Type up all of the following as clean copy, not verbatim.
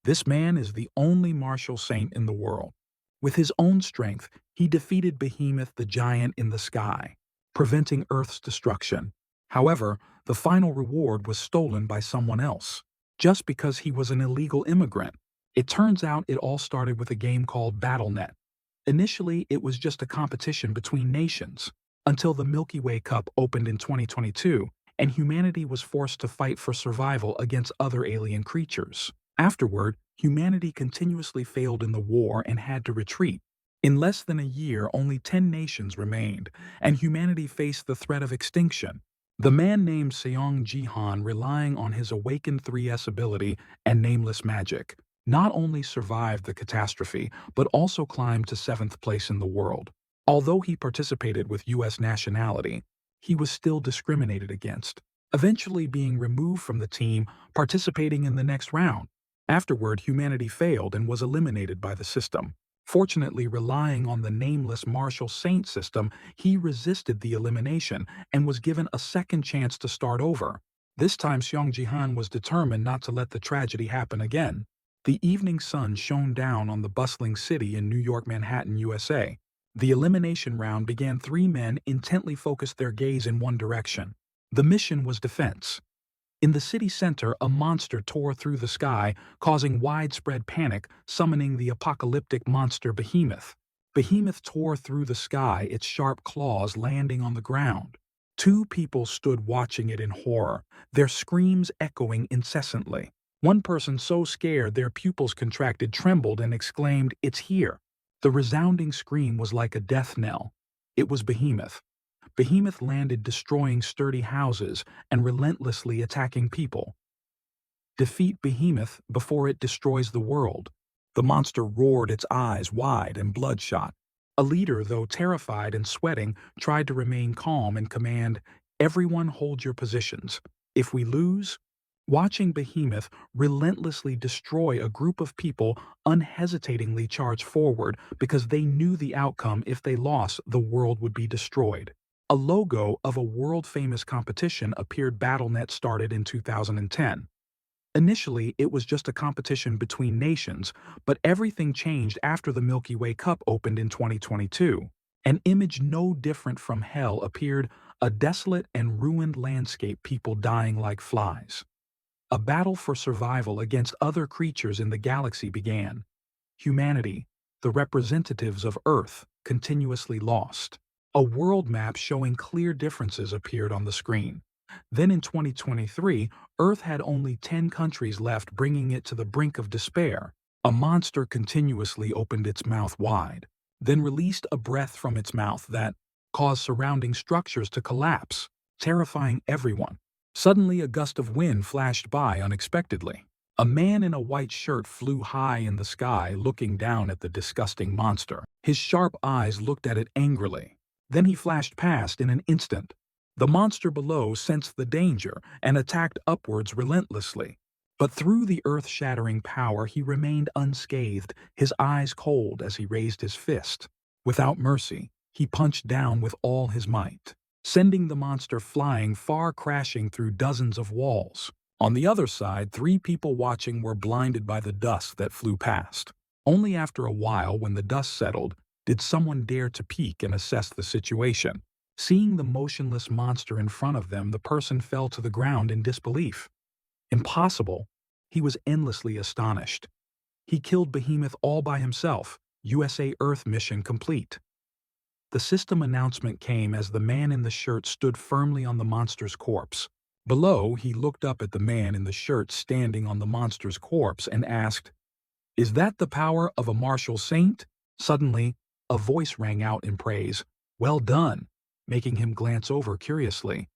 This man is the only martial saint in the world. With his own strength, he defeated Behemoth the giant in the sky, preventing Earth's destruction. However, the final reward was stolen by someone else, just because he was an illegal immigrant. It turns out it all started with a game called BattleNet. Initially, it was just a competition between nations, until the Milky Way Cup opened in 2022, and humanity was forced to fight for survival against other alien creatures. Afterward, humanity continuously failed in the war and had to retreat. In less than a year, only 10 nations remained, and humanity faced the threat of extinction. The man named Seong Jihan, relying on his awakened 3S ability and nameless magic, not only survived the catastrophe, but also climbed to 7th place in the world. Although he participated with U.S. nationality, he was still discriminated against, eventually being removed from the team, participating in the next round. Afterward, humanity failed and was eliminated by the system. Fortunately, relying on the nameless martial saint system, he resisted the elimination and was given a second chance to start over. This time, Seong Jihan was determined not to let the tragedy happen again. The evening sun shone down on the bustling city in New York, Manhattan, USA. The elimination round began. 3 men intently focused their gaze in one direction. The mission was defense. In the city center, a monster tore through the sky, causing widespread panic, summoning the apocalyptic monster Behemoth. Behemoth tore through the sky, its sharp claws landing on the ground. 2 people stood watching it in horror, their screams echoing incessantly. One person, so scared their pupils contracted, trembled and exclaimed, "It's here." The resounding scream was like a death knell. It was Behemoth. Behemoth landed, destroying sturdy houses and relentlessly attacking people. Defeat Behemoth before it destroys the world. The monster roared, its eyes wide and bloodshot. A leader, though terrified and sweating, tried to remain calm and command, "Everyone hold your positions. If we lose..." Watching Behemoth relentlessly destroy a group of people unhesitatingly charged forward because they knew the outcome. If they lost, the world would be destroyed. A logo of a world-famous competition appeared. BattleNet started in 2010. Initially, it was just a competition between nations, but everything changed after the Milky Way Cup opened in 2022. An image no different from hell appeared, a desolate and ruined landscape, people dying like flies. A battle for survival against other creatures in the galaxy began. Humanity, the representatives of Earth, continuously lost. A world map showing clear differences appeared on the screen. Then in 2023, Earth had only 10 countries left, bringing it to the brink of despair. A monster continuously opened its mouth wide, then released a breath from its mouth that caused surrounding structures to collapse, terrifying everyone. Suddenly, a gust of wind flashed by unexpectedly. A man in a white shirt flew high in the sky, looking down at the disgusting monster. His sharp eyes looked at it angrily. Then he flashed past in an instant. The monster below sensed the danger and attacked upwards relentlessly. But through the earth-shattering power, he remained unscathed, his eyes cold as he raised his fist. Without mercy, he punched down with all his might, sending the monster flying far, crashing through dozens of walls. On the other side, 3 people watching were blinded by the dust that flew past. Only after a while, when the dust settled, did someone dare to peek and assess the situation. Seeing the motionless monster in front of them, the person fell to the ground in disbelief. Impossible. He was endlessly astonished. He killed Behemoth all by himself. USA Earth mission complete. The system announcement came as the man in the shirt stood firmly on the monster's corpse. Below, he looked up at the man in the shirt standing on the monster's corpse and asked, "Is that the power of a martial saint?" Suddenly, a voice rang out in praise, "Well done," making him glance over curiously.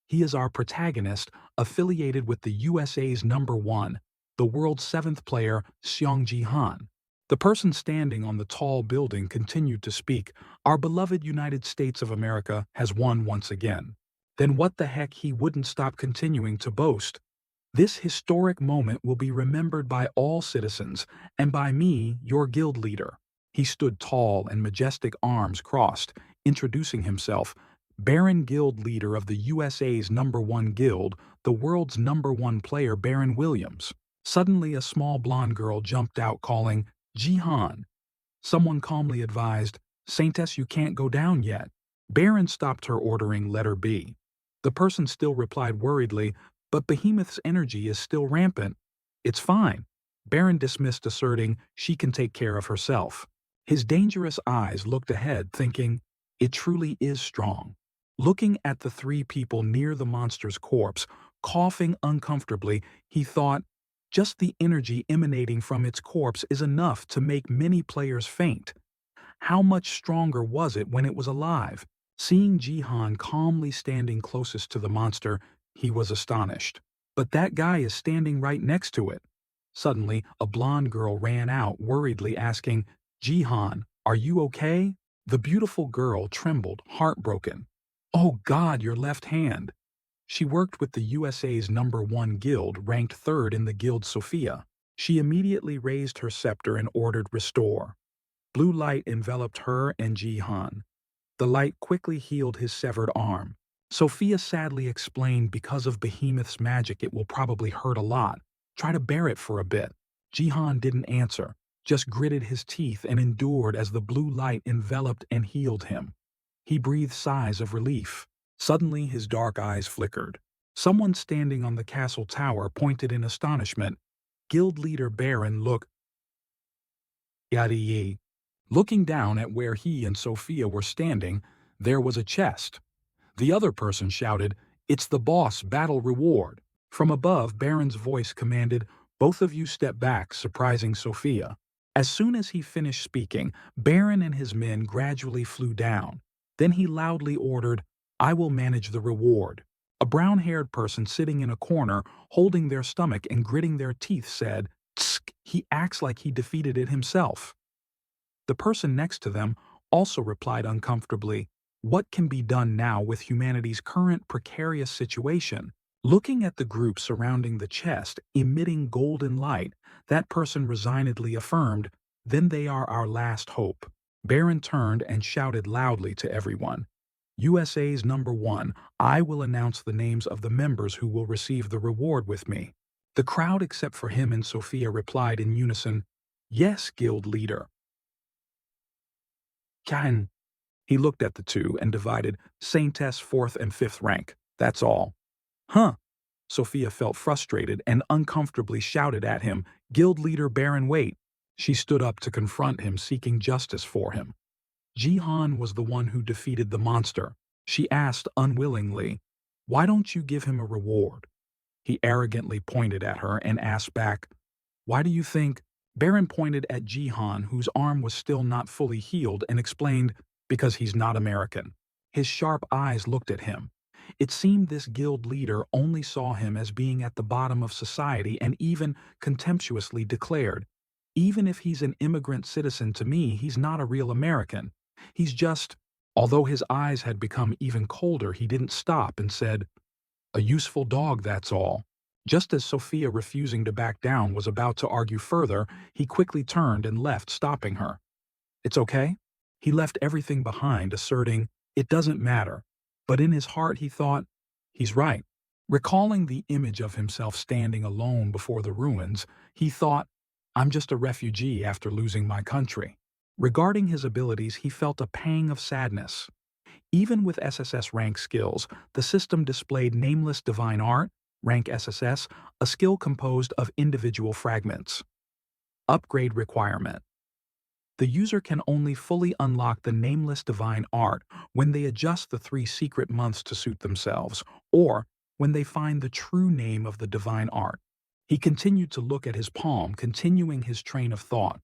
He is our protagonist, affiliated with the USA's #1, the world's 7th player, Seong Jihan. The person standing on the tall building continued to speak, "Our beloved United States of America has won once again." Then what the heck, he wouldn't stop continuing to boast. "This historic moment will be remembered by all citizens, and by me, your guild leader." He stood tall and majestic, arms crossed, introducing himself, "Baron, guild leader of the USA's #1 guild, the world's #1 player, Baron Williams." Suddenly, a small blonde girl jumped out calling, Jihan. Someone calmly advised, Saintess, you can't go down yet. Baron stopped her, ordering, let her be. The person still replied worriedly, but Behemoth's energy is still rampant. It's fine. Baron dismissed, asserting she can take care of herself. His dangerous eyes looked ahead, thinking, it truly is strong. Looking at the three people near the monster's corpse, coughing uncomfortably, he thought, just the energy emanating from its corpse is enough to make many players faint. How much stronger was it when it was alive? Seeing Jihan calmly standing closest to the monster, he was astonished. But that guy is standing right next to it. Suddenly, a blonde girl ran out, worriedly asking, Jihan, are you okay? The beautiful girl trembled, heartbroken. Oh God, your left hand. She worked with the USA's #1 guild, ranked third in the guild Sophia. She immediately raised her scepter and ordered restore. Blue light enveloped her and Jihan. The light quickly healed his severed arm. Sophia sadly explained, because of Behemoth's magic it will probably hurt a lot. Try to bear it for a bit. Jihan didn't answer, just gritted his teeth and endured as the blue light enveloped and healed him. He breathed sighs of relief. Suddenly his dark eyes flickered. Someone standing on the castle tower pointed in astonishment. Guild leader Baron looked at ye. Looking down at where he and Sophia were standing, there was a chest. The other person shouted, it's the boss battle reward. From above, Baron's voice commanded, both of you step back, surprising Sophia. As soon as he finished speaking, Baron and his men gradually flew down. Then he loudly ordered, I will manage the reward. A brown-haired person sitting in a corner, holding their stomach and gritting their teeth, said, Tsk, he acts like he defeated it himself. The person next to them also replied uncomfortably, what can be done now with humanity's current precarious situation? Looking at the group surrounding the chest, emitting golden light, that person resignedly affirmed, then they are our last hope. Baron turned and shouted loudly to everyone, USA's #1, I will announce the names of the members who will receive the reward with me. The crowd except for him and Sophia replied in unison, yes, guild leader. Can. He looked at the two and divided Saintess 4th and 5th rank. That's all. Huh. Sophia felt frustrated and uncomfortably shouted at him, Guild leader Baron, wait. She stood up to confront him, seeking justice for him. Jihan was the one who defeated the monster. She asked unwillingly, why don't you give him a reward? He arrogantly pointed at her and asked back, why do you think? Baron pointed at Jihan, whose arm was still not fully healed, and explained, because he's not American. His sharp eyes looked at him. It seemed this guild leader only saw him as being at the bottom of society and even contemptuously declared, even if he's an immigrant citizen to me, he's not a real American. He's just, although his eyes had become even colder, he didn't stop and said, a useful dog, that's all. Just as Sophia, refusing to back down, was about to argue further, he quickly turned and left, stopping her. It's okay? He left everything behind, asserting, it doesn't matter. But in his heart he thought, he's right. Recalling the image of himself standing alone before the ruins, he thought, I'm just a refugee after losing my country. Regarding his abilities, he felt a pang of sadness. Even with SSS rank skills, the system displayed Nameless Divine Art, rank SSS, a skill composed of individual fragments. Upgrade requirement. The user can only fully unlock the Nameless Divine Art when they adjust the 3 secret months to suit themselves, or when they find the true name of the Divine Art. He continued to look at his palm, continuing his train of thought,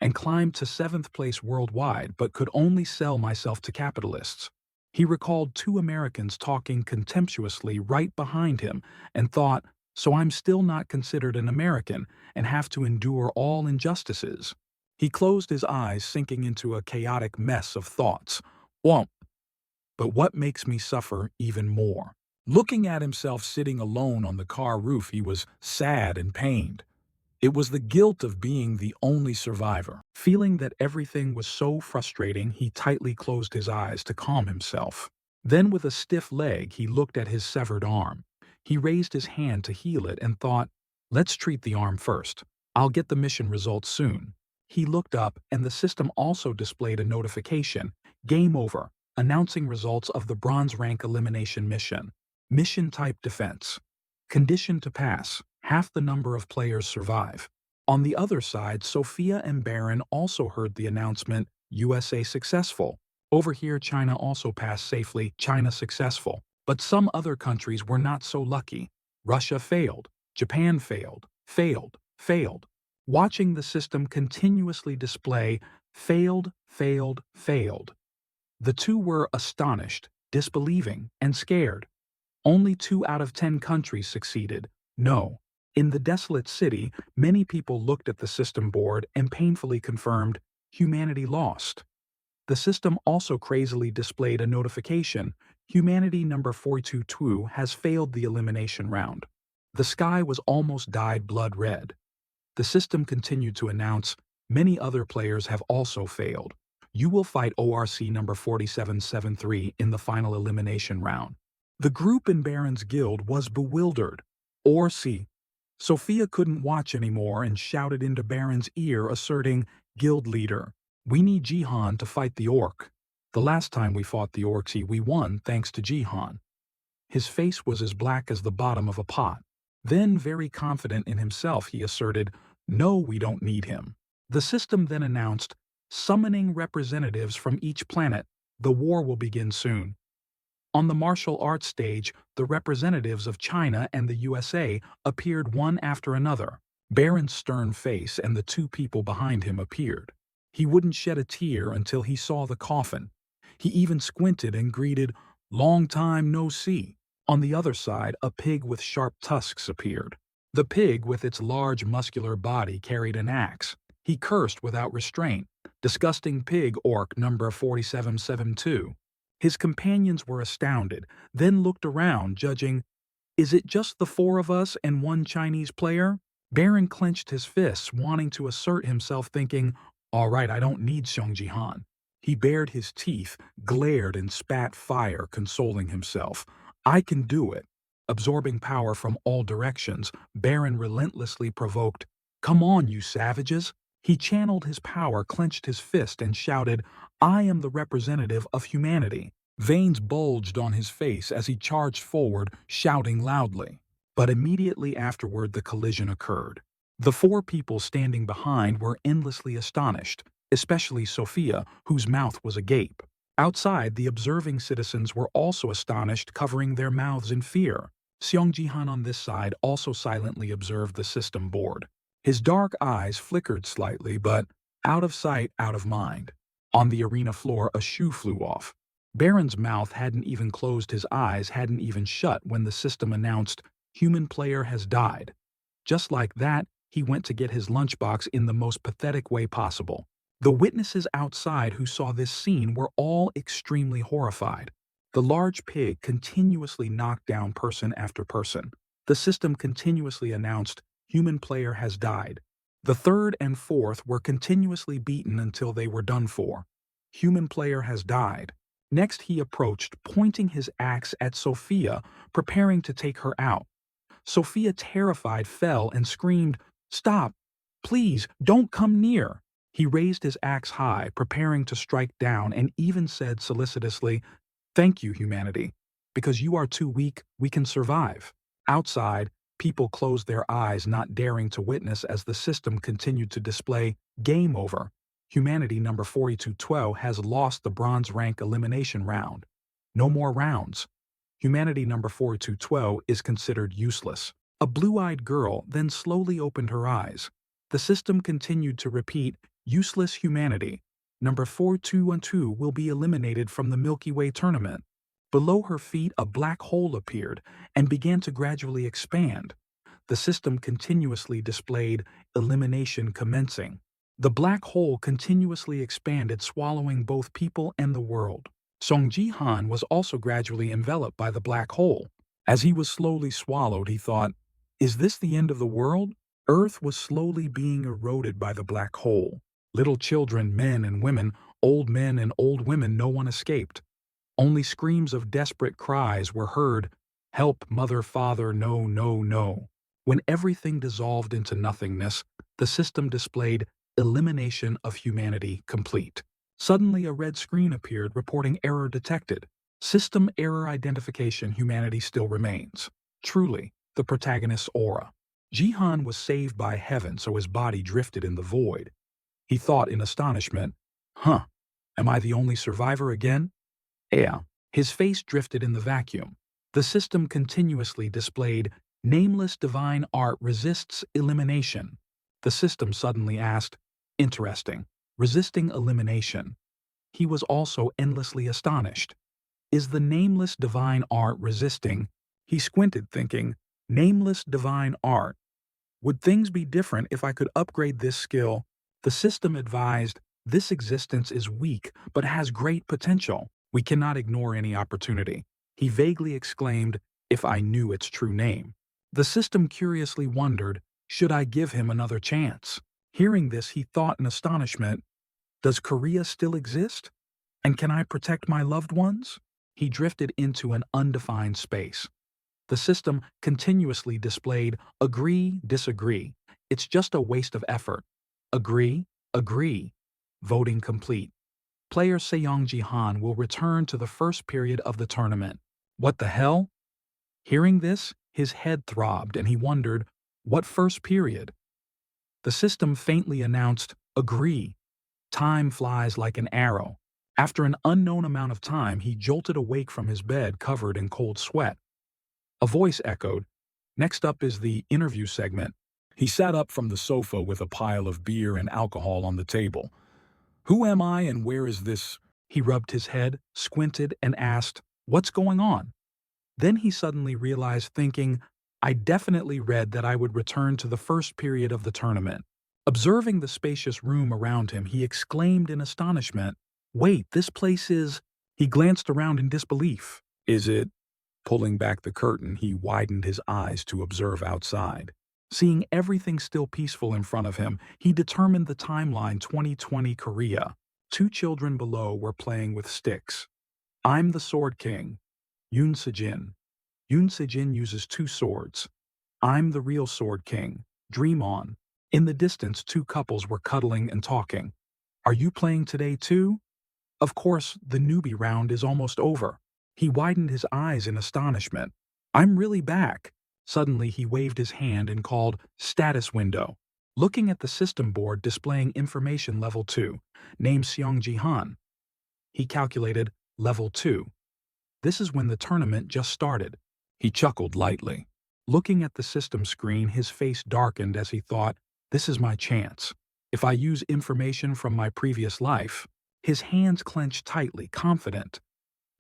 and climbed to 7th place worldwide, but could only sell myself to capitalists. He recalled 2 Americans talking contemptuously right behind him and thought, so I'm still not considered an American and have to endure all injustices. He closed his eyes, sinking into a chaotic mess of thoughts. Womp. But what makes me suffer even more? Looking at himself sitting alone on the car roof, he was sad and pained. It was the guilt of being the only survivor. Feeling that everything was so frustrating, he tightly closed his eyes to calm himself. Then, with a stiff leg, he looked at his severed arm. He raised his hand to heal it and thought, Let's treat the arm first. I'll get the mission results soon. He looked up and the system also displayed a notification, Game Over, announcing results of the bronze rank elimination mission. Mission type defense. Condition to pass. Half the number of players survive. On the other side, Sophia and Baron also heard the announcement, USA successful. Over here, China also passed safely, China successful. But some other countries were not so lucky. Russia failed. Japan failed. Failed. Failed. Watching the system continuously display failed, failed, failed. The two were astonished, disbelieving, and scared. Only 2 out of 10 countries succeeded. No. In the desolate city, many people looked at the system board and painfully confirmed, humanity lost. The system also crazily displayed a notification, humanity number 422 has failed the elimination round. The sky was almost dyed blood red. The system continued to announce, many other players have also failed. You will fight ORC number 4773 in the final elimination round. The group in Baron's guild was bewildered. ORC. Sophia couldn't watch anymore and shouted into Baron's ear asserting, Guild leader, we need Jihan to fight the orc. The last time we fought the orcs we won thanks to Jihan. His face was as black as the bottom of a pot. Then, very confident in himself, he asserted, no, we don't need him. The system then announced, summoning representatives from each planet. The war will begin soon. On the martial arts stage, the representatives of China and the USA appeared one after another. Baron's stern face and the 2 people behind him appeared. He wouldn't shed a tear until he saw the coffin. He even squinted and greeted, long time no see. On the other side, a pig with sharp tusks appeared. The pig with its large muscular body carried an axe. He cursed without restraint. Disgusting pig orc number 4772. His companions were astounded, then looked around, judging, is it just the 4 of us and 1 Chinese player? Baron clenched his fists, wanting to assert himself, thinking, all right, I don't need Xiong Jihan. He bared his teeth, glared and spat fire, consoling himself. I can do it. Absorbing power from all directions, Baron relentlessly provoked, come on, you savages. He channeled his power, clenched his fist, and shouted, I am the representative of humanity. Veins bulged on his face as he charged forward, shouting loudly. But immediately afterward the collision occurred. The 4 people standing behind were endlessly astonished, especially Sophia, whose mouth was agape. Outside, the observing citizens were also astonished, covering their mouths in fear. Xiong Jihan on this side also silently observed the system board. His dark eyes flickered slightly, but out of sight, out of mind. On the arena floor, a shoe flew off. Baron's mouth hadn't even closed, his eyes hadn't even shut when the system announced, human player has died. Just like that, he went to get his lunchbox in the most pathetic way possible. The witnesses outside who saw this scene were all extremely horrified. The large pig continuously knocked down person after person. The system continuously announced, human player has died. The 3rd and 4th were continuously beaten until they were done for. Human player has died. Next he approached, pointing his axe at Sophia, preparing to take her out. Sophia, terrified, fell and screamed, stop! Please, don't come near! He raised his axe high, preparing to strike down, and even said solicitously, thank you, humanity. Because you are too weak, we can survive. Outside, people closed their eyes, not daring to witness as the system continued to display, game over. Humanity number 4212 has lost the bronze rank elimination round. No more rounds. Humanity number 4212 is considered useless. A blue-eyed girl then slowly opened her eyes. The system continued to repeat, useless humanity. Number 4212 will be eliminated from the Milky Way tournament. Below her feet, a black hole appeared and began to gradually expand. The system continuously displayed, elimination commencing. The black hole continuously expanded, swallowing both people and the world. Song Jihan was also gradually enveloped by the black hole. As he was slowly swallowed, he thought, is this the end of the world? Earth was slowly being eroded by the black hole. Little children, men and women, old men and old women, no one escaped. Only screams of desperate cries were heard, help, mother, father, no, no, no. When everything dissolved into nothingness, the system displayed elimination of humanity complete. Suddenly, a red screen appeared reporting error detected. System error identification, humanity still remains. Truly, the protagonist's aura. Jihan was saved by heaven, so his body drifted in the void. He thought in astonishment, huh, am I the only survivor again? Yeah. His face drifted in the vacuum. The system continuously displayed, nameless divine art resists elimination. The system suddenly asked, interesting, resisting elimination. He was also endlessly astonished. Is the nameless divine art resisting? He squinted, thinking, nameless divine art. Would things be different if I could upgrade this skill? The system advised, this existence is weak but has great potential. We cannot ignore any opportunity. He vaguely exclaimed, if I knew its true name. The system curiously wondered, should I give him another chance? Hearing this, he thought in astonishment, does Korea still exist? And can I protect my loved ones? He drifted into an undefined space. The system continuously displayed, agree, disagree. It's just a waste of effort. Agree, agree. Voting complete. Player Seong Ji-han will return to the first period of the tournament. What the hell? Hearing this, his head throbbed and he wondered, what first period? The system faintly announced, agree. Time flies like an arrow. After an unknown amount of time, he jolted awake from his bed covered in cold sweat. A voice echoed, next up is the interview segment. He sat up from the sofa with a pile of beer and alcohol on the table. Who am I and where is this? He rubbed his head, squinted, and asked, what's going on? Then he suddenly realized, thinking, I definitely read that I would return to the first period of the tournament. Observing the spacious room around him, he exclaimed in astonishment, wait, this place is… He glanced around in disbelief. Is it… Pulling back the curtain, he widened his eyes to observe outside. Seeing everything still peaceful in front of him, he determined the timeline 2020 Korea. 2 children below were playing with sticks. I'm the Sword King. Yoon Se-jin. Yoon Se-jin uses 2 swords. I'm the real Sword King. Dream on. In the distance, 2 couples were cuddling and talking. Are you playing today too? Of course, the newbie round is almost over. He widened his eyes in astonishment. I'm really back. Suddenly, he waved his hand and called, status window. Looking at the system board displaying information level 2, named Seong Ji-han. He calculated level 2. This is when the tournament just started. He chuckled lightly. Looking at the system screen, his face darkened as he thought, this is my chance. If I use information from my previous life. His hands clenched tightly, confident.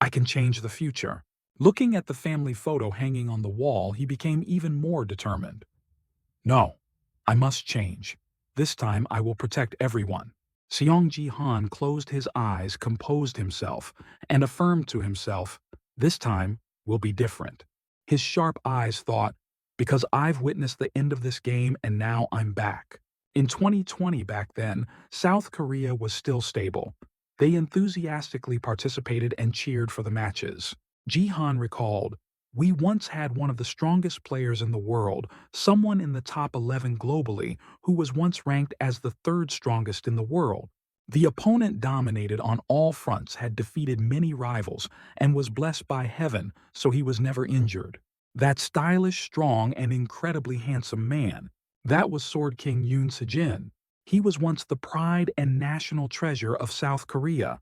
I can change the future. Looking at the family photo hanging on the wall, he became even more determined. No, I must change. This time I will protect everyone. Seong Ji-han closed his eyes, composed himself, and affirmed to himself, this time will be different. His sharp eyes thought, because I've witnessed the end of this game and now I'm back. In 2020 back then, South Korea was still stable. They enthusiastically participated and cheered for the matches. Ji-han recalled, we once had one of the strongest players in the world, someone in the top 11 globally, who was once ranked as the 3rd strongest in the world. The opponent dominated on all fronts, had defeated many rivals, and was blessed by heaven, so he was never injured. That stylish, strong, and incredibly handsome man, that was Sword King Yoon Se-jin. He was once the pride and national treasure of South Korea.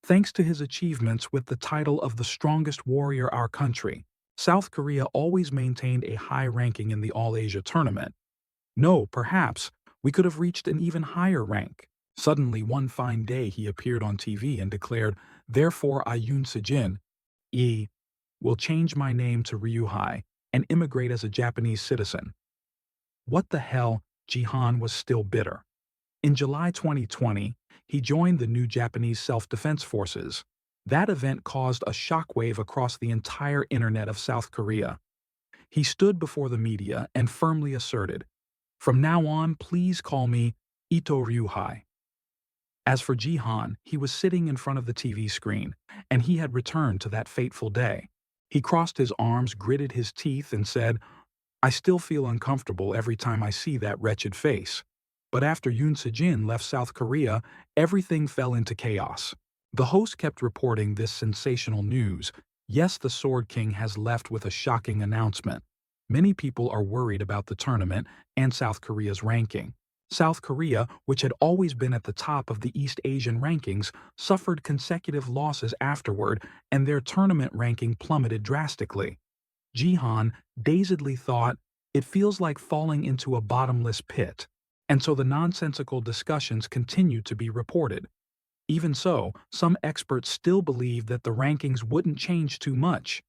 Thanks to his achievements with the title of the strongest warrior our country, South Korea always maintained a high ranking in the All-Asia tournament. No, perhaps, we could have reached an even higher rank. Suddenly, one fine day, he appeared on TV and declared, therefore I Yoon Se-jin, will change my name to Ryuhai and immigrate as a Japanese citizen. What the hell? Ji-han was still bitter. In July 2020, he joined the new Japanese Self-Defense Forces. That event caused a shockwave across the entire internet of South Korea. He stood before the media and firmly asserted, from now on, please call me Ito Ryuhai. As for Ji-han, he was sitting in front of the TV screen, and he had returned to that fateful day. He crossed his arms, gritted his teeth, and said, I still feel uncomfortable every time I see that wretched face. But after Yoon Sejin left South Korea, everything fell into chaos. The host kept reporting this sensational news. Yes, the Sword King has left with a shocking announcement. Many people are worried about the tournament and South Korea's ranking. South Korea, which had always been at the top of the East Asian rankings, suffered consecutive losses afterward, and their tournament ranking plummeted drastically. Jihan dazedly thought, "It feels like falling into a bottomless pit." And so the nonsensical discussions continued to be reported. Even so, some experts still believed that the rankings wouldn't change too much.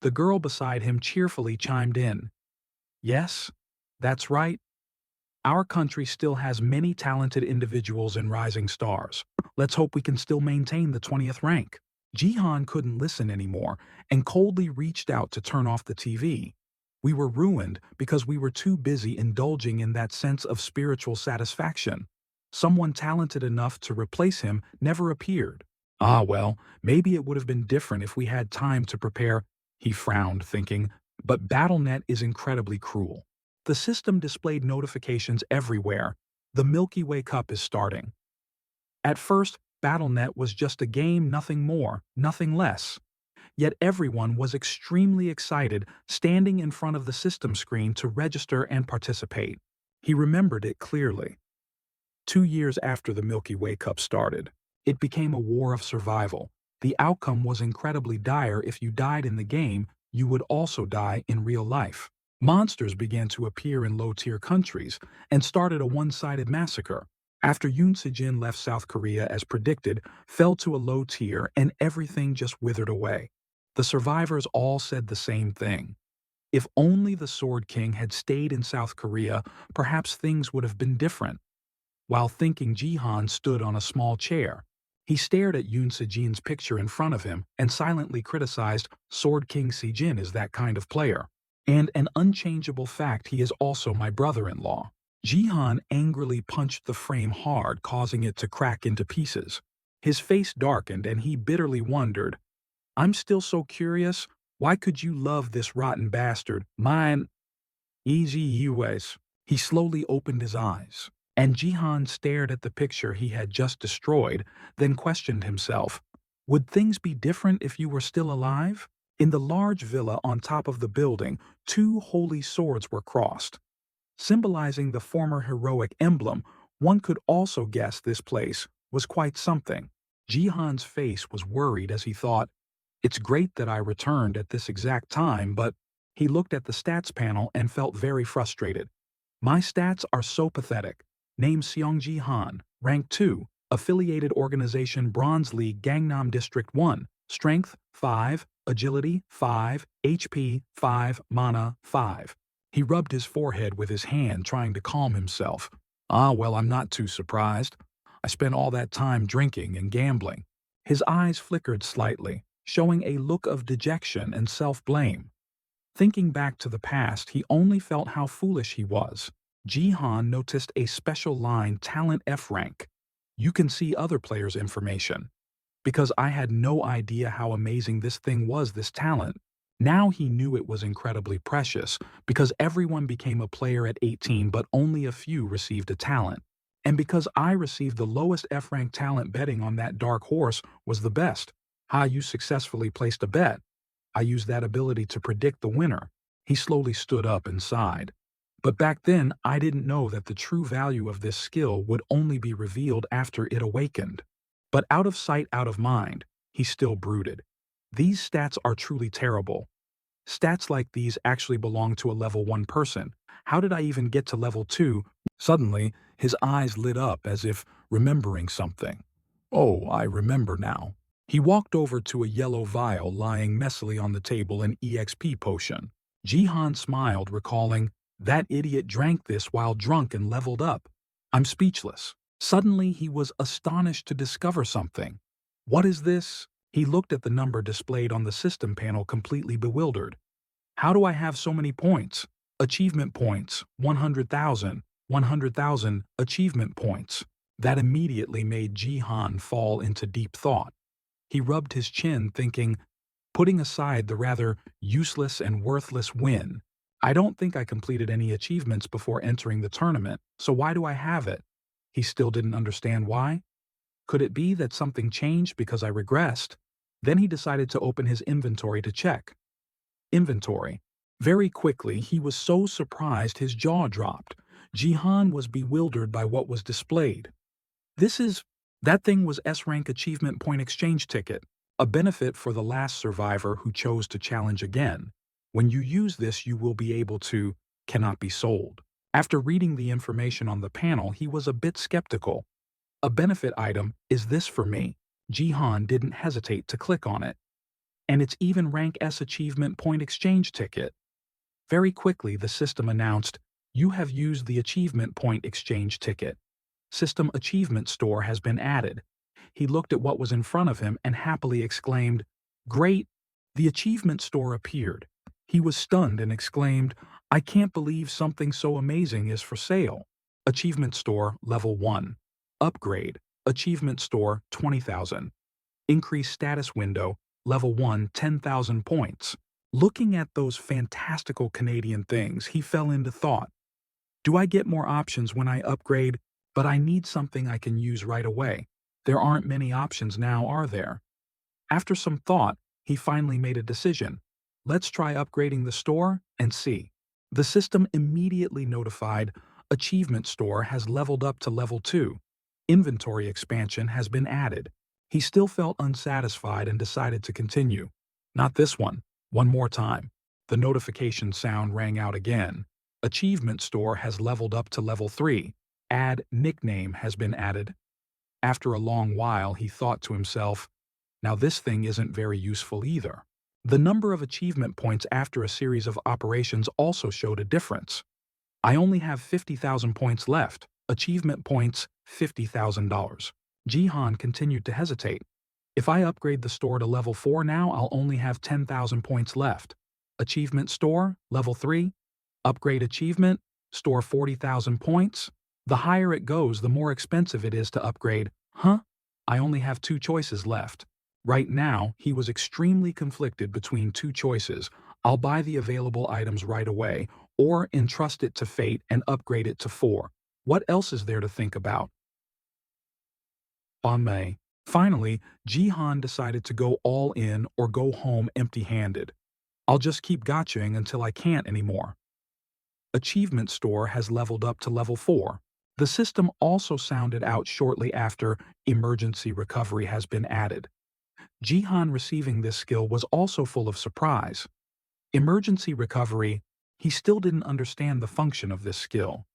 The girl beside him cheerfully chimed in. "Yes, that's right. Our country still has many talented individuals and rising stars. Let's hope we can still maintain the 20th rank." Jihan couldn't listen anymore and coldly reached out to turn off the TV. We were ruined because we were too busy indulging in that sense of spiritual satisfaction. Someone talented enough to replace him never appeared. Ah, well, maybe it would have been different if we had time to prepare. He frowned, thinking, but BattleNet is incredibly cruel. The system displayed notifications everywhere. The Milky Way Cup is starting. At first, BattleNet was just a game, nothing more, nothing less. Yet everyone was extremely excited, standing in front of the system screen to register and participate. He remembered it clearly. 2 years after the Milky Way Cup started, it became a war of survival. The outcome was incredibly dire. If you died in the game, you would also die in real life. Monsters began to appear in low-tier countries and started a one-sided massacre. After Yoon Sejin left South Korea as predicted, fell to a low tier, and everything just withered away. The survivors all said the same thing. If only the Sword King had stayed in South Korea, perhaps things would have been different. While thinking, Jihan stood on a small chair. He stared at Yoon Sejin's picture in front of him and silently criticized, "Sword King Sejin is that kind of player. And an unchangeable fact, he is also my brother-in-law." Jihan angrily punched the frame hard, causing it to crack into pieces. His face darkened and he bitterly wondered, "I'm still so curious. Why could you love this rotten bastard? Mine. Easy US." He slowly opened his eyes, and Jihan stared at the picture he had just destroyed, then questioned himself. Would things be different if you were still alive? In the large villa on top of the building, two holy swords were crossed. Symbolizing the former heroic emblem, one could also guess this place was quite something. Jihan's face was worried as he thought, "It's great that I returned at this exact time, but..." He looked at the stats panel and felt very frustrated. "My stats are so pathetic. Name Seong Jihan, rank 2, affiliated organization Bronze League Gangnam District 1, strength 5, agility 5, HP 5, mana 5. He rubbed his forehead with his hand, trying to calm himself. "Ah, well, I'm not too surprised. I spent all that time drinking and gambling." His eyes flickered slightly, showing a look of dejection and self-blame. Thinking back to the past, he only felt how foolish he was. Jihan noticed a special line, talent F rank. "You can see other players' information." Because I had no idea how amazing this thing was, this talent. Now he knew it was incredibly precious, because everyone became a player at 18 but only a few received a talent. And because I received the lowest F-rank talent, betting on that dark horse was the best. How you successfully placed a bet. I used that ability to predict the winner. He slowly stood up and sighed. But back then, I didn't know that the true value of this skill would only be revealed after it awakened. But out of sight, out of mind, he still brooded. These stats are truly terrible. Stats like these actually belong to a level 1 person. How did I even get to level 2? Suddenly, his eyes lit up as if remembering something. "Oh, I remember now." He walked over to a yellow vial lying messily on the table, an EXP potion. Jihan smiled, recalling, "That idiot drank this while drunk and leveled up." I'm speechless. Suddenly, he was astonished to discover something. "What is this?" He looked at the number displayed on the system panel, completely bewildered. "How do I have so many points? Achievement points, 100,000, 100,000 achievement points." That immediately made Jihan fall into deep thought. He rubbed his chin, thinking, putting aside the rather useless and worthless win, I don't think I completed any achievements before entering the tournament, so why do I have it? He still didn't understand why. Could it be that something changed because I regressed? Then he decided to open his inventory to check. Inventory. Very quickly, he was so surprised his jaw dropped. Jihan was bewildered by what was displayed. This is That thing was S-rank achievement point exchange ticket, a benefit for the last survivor who chose to challenge again. When you use this, you will be able to cannot be sold. After reading the information on the panel, he was a bit skeptical. A benefit item, is this for me? Jihan didn't hesitate to click on it. And it's even rank S achievement point exchange ticket. Very quickly, the system announced, you have used the achievement point exchange ticket. System achievement store has been added. He looked at what was in front of him and happily exclaimed, great! The achievement store appeared. He was stunned and exclaimed, I can't believe something so amazing is for sale. Achievement store level 1. Upgrade. Achievement store 20,000. Increase status window level 1 10,000 points. Looking at those fantastical Canadian things, he fell into thought. Do I get more options when I upgrade? But I need something I can use right away. There aren't many options now, are there? After some thought, he finally made a decision. Let's try upgrading the store and see. The system immediately notified, Achievement Store has leveled up to level 2. Inventory expansion has been added. He still felt unsatisfied and decided to continue. Not this one. One more time. The notification sound rang out again. Achievement Store has leveled up to level 3. Add nickname has been added. After a long while, he thought to himself, now this thing isn't very useful either. The number of achievement points after a series of operations also showed a difference. I only have 50,000 points left. Achievement points, $50,000. Jihan continued to hesitate. If I upgrade the store to level 4 now, I'll only have 10,000 points left. Achievement store, level 3. Upgrade achievement, store 40,000 points. The higher it goes, the more expensive it is to upgrade. Huh? I only have 2 choices left. Right now, he was extremely conflicted between 2 choices. I'll buy the available items right away, or entrust it to fate and upgrade it to 4. What else is there to think about? On May. Finally, Jihan decided to go all in or go home empty-handed. I'll just keep gotchaing until I can't anymore. Achievement Store has leveled up to level 4. The system also sounded out shortly after emergency recovery has been added. Jihan receiving this skill was also full of surprise. Emergency recovery, he still didn't understand the function of this skill.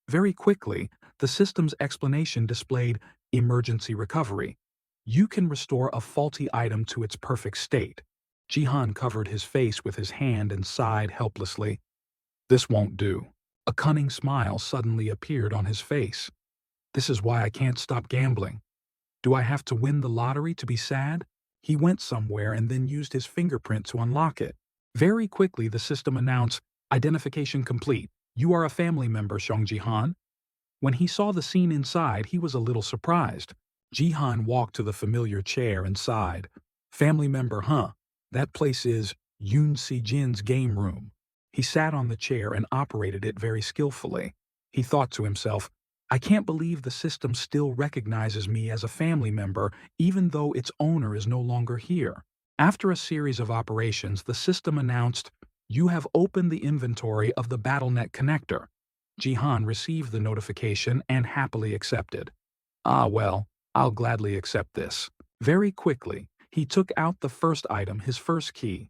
Very quickly, the system's explanation displayed emergency recovery. You can restore a faulty item to its perfect state. Jihan covered his face with his hand and sighed helplessly. This won't do. A cunning smile suddenly appeared on his face. This is why I can't stop gambling. Do I have to win the lottery to be sad? He went somewhere and then used his fingerprint to unlock it. Very quickly, the system announced, identification complete. You are a family member, Shang Jihan. When he saw the scene inside, he was a little surprised. Jihan walked to the familiar chair and sighed. Family member, huh? That place is Yoon Si-jin's game room. He sat on the chair and operated it very skillfully. He thought to himself, I can't believe the system still recognizes me as a family member even though its owner is no longer here. After a series of operations, the system announced, you have opened the inventory of the BattleNet connector. Jihan received the notification and happily accepted. Ah well, I'll gladly accept this. Very quickly, he took out the first item, his first key.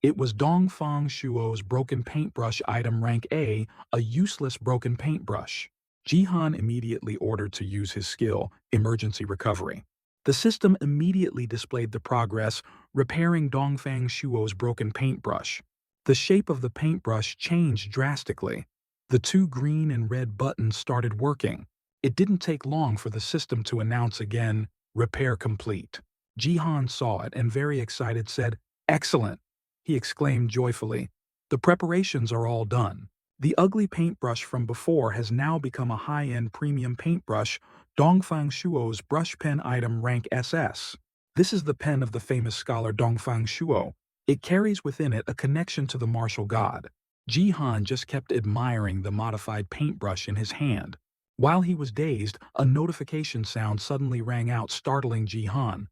It was Dongfang Shuo's broken paintbrush item rank A, a useless broken paintbrush. Jihan immediately ordered to use his skill, emergency recovery. The system immediately displayed the progress, repairing Dongfang Shuo's broken paintbrush. The shape of the paintbrush changed drastically. The 2 green and red buttons started working. It didn't take long for the system to announce again, repair complete. Jihan saw it and very excited said, excellent! He exclaimed joyfully. The preparations are all done. The ugly paintbrush from before has now become a high-end premium paintbrush, Dongfang Shuo's brush pen item rank SS. This is the pen of the famous scholar Dongfang Shuo. It carries within it a connection to the martial god. Jihan just kept admiring the modified paintbrush in his hand. While he was dazed, a notification sound suddenly rang out, startling Jihan.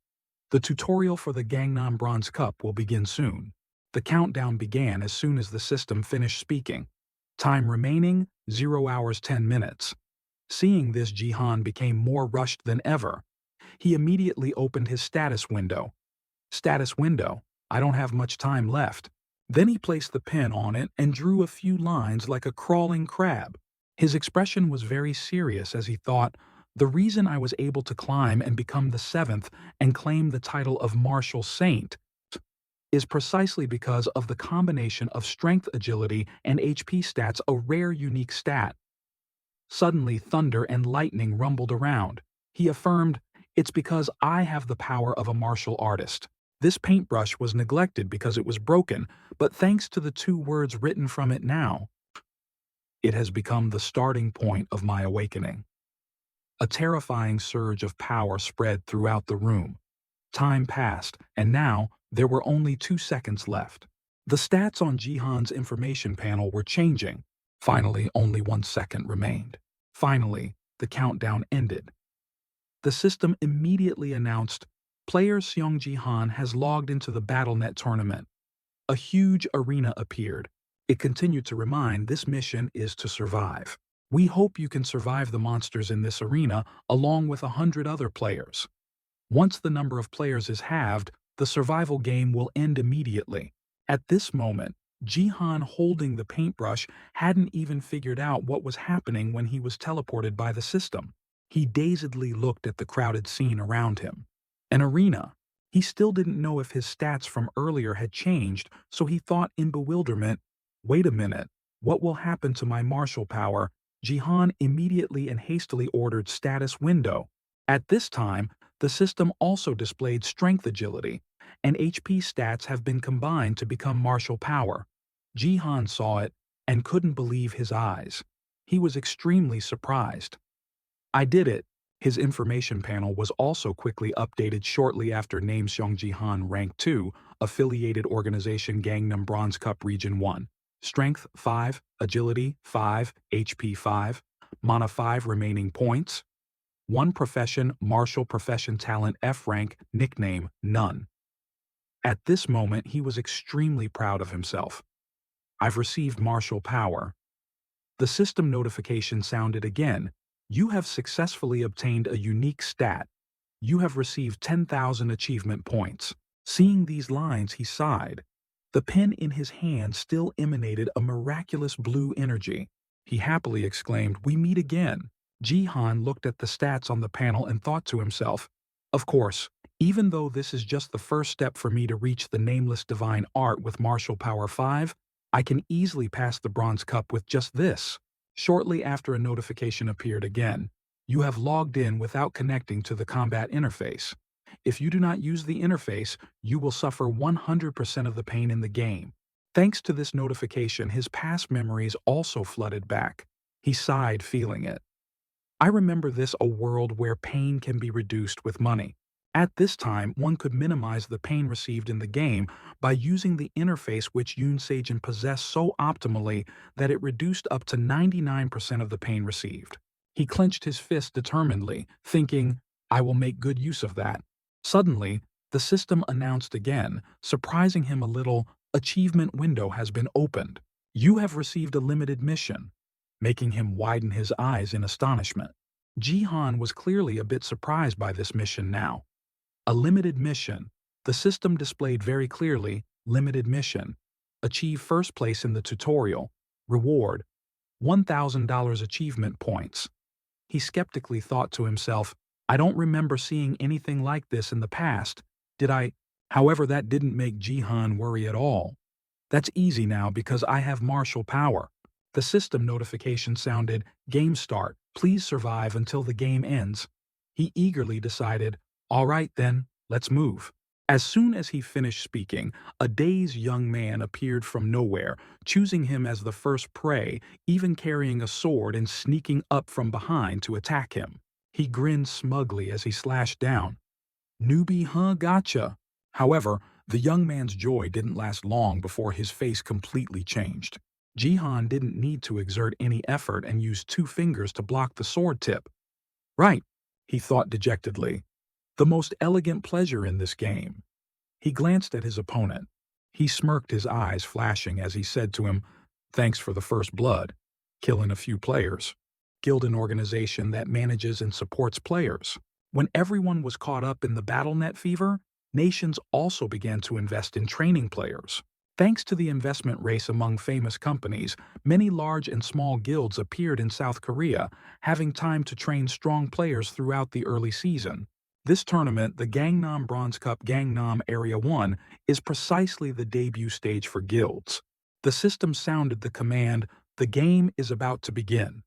The tutorial for the Gangnam Bronze Cup will begin soon. The countdown began as soon as the system finished speaking. Time remaining, 0 hours 10 minutes. Seeing this, Jihan became more rushed than ever. He immediately opened his status window. Status window, I don't have much time left. Then he placed the pen on it and drew a few lines like a crawling crab. His expression was very serious as he thought, the reason I was able to climb and become the 7th and claim the title of Martial Saint is precisely because of the combination of strength, agility, and HP stats, a rare unique stat. Suddenly, thunder and lightning rumbled around. He affirmed, it's because I have the power of a martial artist. This paintbrush was neglected because it was broken, but thanks to the 2 words written from it now, it has become the starting point of my awakening. A terrifying surge of power spread throughout the room. Time passed, and now there were only 2 seconds left. The stats on Jihan's information panel were changing. Finally, only 1 second remained. Finally, the countdown ended. The system immediately announced, player Seong Jihan has logged into the BattleNet tournament. A huge arena appeared. It continued to remind, this mission is to survive. We hope you can survive the monsters in this arena along with 100 other players. Once the number of players is halved, the survival game will end immediately. At this moment, Jihan, holding the paintbrush, hadn't even figured out what was happening when he was teleported by the system. He dazedly looked at the crowded scene around him. An arena. He still didn't know if his stats from earlier had changed, so he thought in bewilderment, wait a minute, what will happen to my martial power? Jihan immediately and hastily ordered status window. At this time, the system also displayed strength, agility, and HP stats have been combined to become martial power. Jihan saw it and couldn't believe his eyes. He was extremely surprised. I did it. His information panel was also quickly updated shortly after. Name Seong Jihan, Rank 2, Affiliated Organization Gangnam Bronze Cup Region 1. Strength 5, Agility 5, HP 5, Mana 5 remaining points. 1 profession, Martial Profession Talent F rank, nickname, None. At this moment he was extremely proud of himself. I've received martial power. The system notification sounded again. You have successfully obtained a unique stat. You have received 10,000 achievement points. Seeing these lines, he sighed. The pen in his hand still emanated a miraculous blue energy. He happily exclaimed, we meet again. Jihan looked at the stats on the panel and thought to himself, of course, even though this is just the first step for me to reach the nameless divine art with martial power 5, I can easily pass the bronze cup with just this. Shortly after, a notification appeared again. You have logged in without connecting to the combat interface. If you do not use the interface, you will suffer 100% of the pain in the game. Thanks to this notification, his past memories also flooded back. He sighed, feeling it. I remember this, a world where pain can be reduced with money. At this time, one could minimize the pain received in the game by using the interface which Yoon Sejin possessed so optimally that it reduced up to 99% of the pain received. He clenched his fist determinedly, thinking, I will make good use of that. Suddenly, the system announced again, surprising him a little, achievement window has been opened. You have received a limited mission, making him widen his eyes in astonishment. Jihan was clearly a bit surprised by this mission now. A limited mission. The system displayed very clearly, limited mission. Achieve first place in the tutorial. Reward, $1,000 achievement points. He skeptically thought to himself, I don't remember seeing anything like this in the past, did I? However, that didn't make Jihan worry at all. That's easy now because I have martial power. The system notification sounded, game start, please survive until the game ends. He eagerly decided, all right then, let's move. As soon as he finished speaking, a dazed young man appeared from nowhere, choosing him as the first prey, even carrying a sword and sneaking up from behind to attack him. He grinned smugly as he slashed down. Newbie, huh? Gotcha. However, The young man's joy didn't last long before his face completely changed. Jihan didn't need to exert any effort and used 2 fingers to block the sword tip. Right, he thought dejectedly. The most elegant pleasure in this game. He glanced at his opponent. He smirked, his eyes flashing as he said to him, "Thanks for the first blood. Killing a few players." Guild, an organization that manages and supports players. When everyone was caught up in the BattleNet fever, nations also began to invest in training players. Thanks to the investment race among famous companies, many large and small guilds appeared in South Korea, having time to train strong players throughout the early season. This tournament, the Gangnam Bronze Cup Gangnam Area 1, is precisely the debut stage for guilds. The system sounded the command, "The game is about to begin."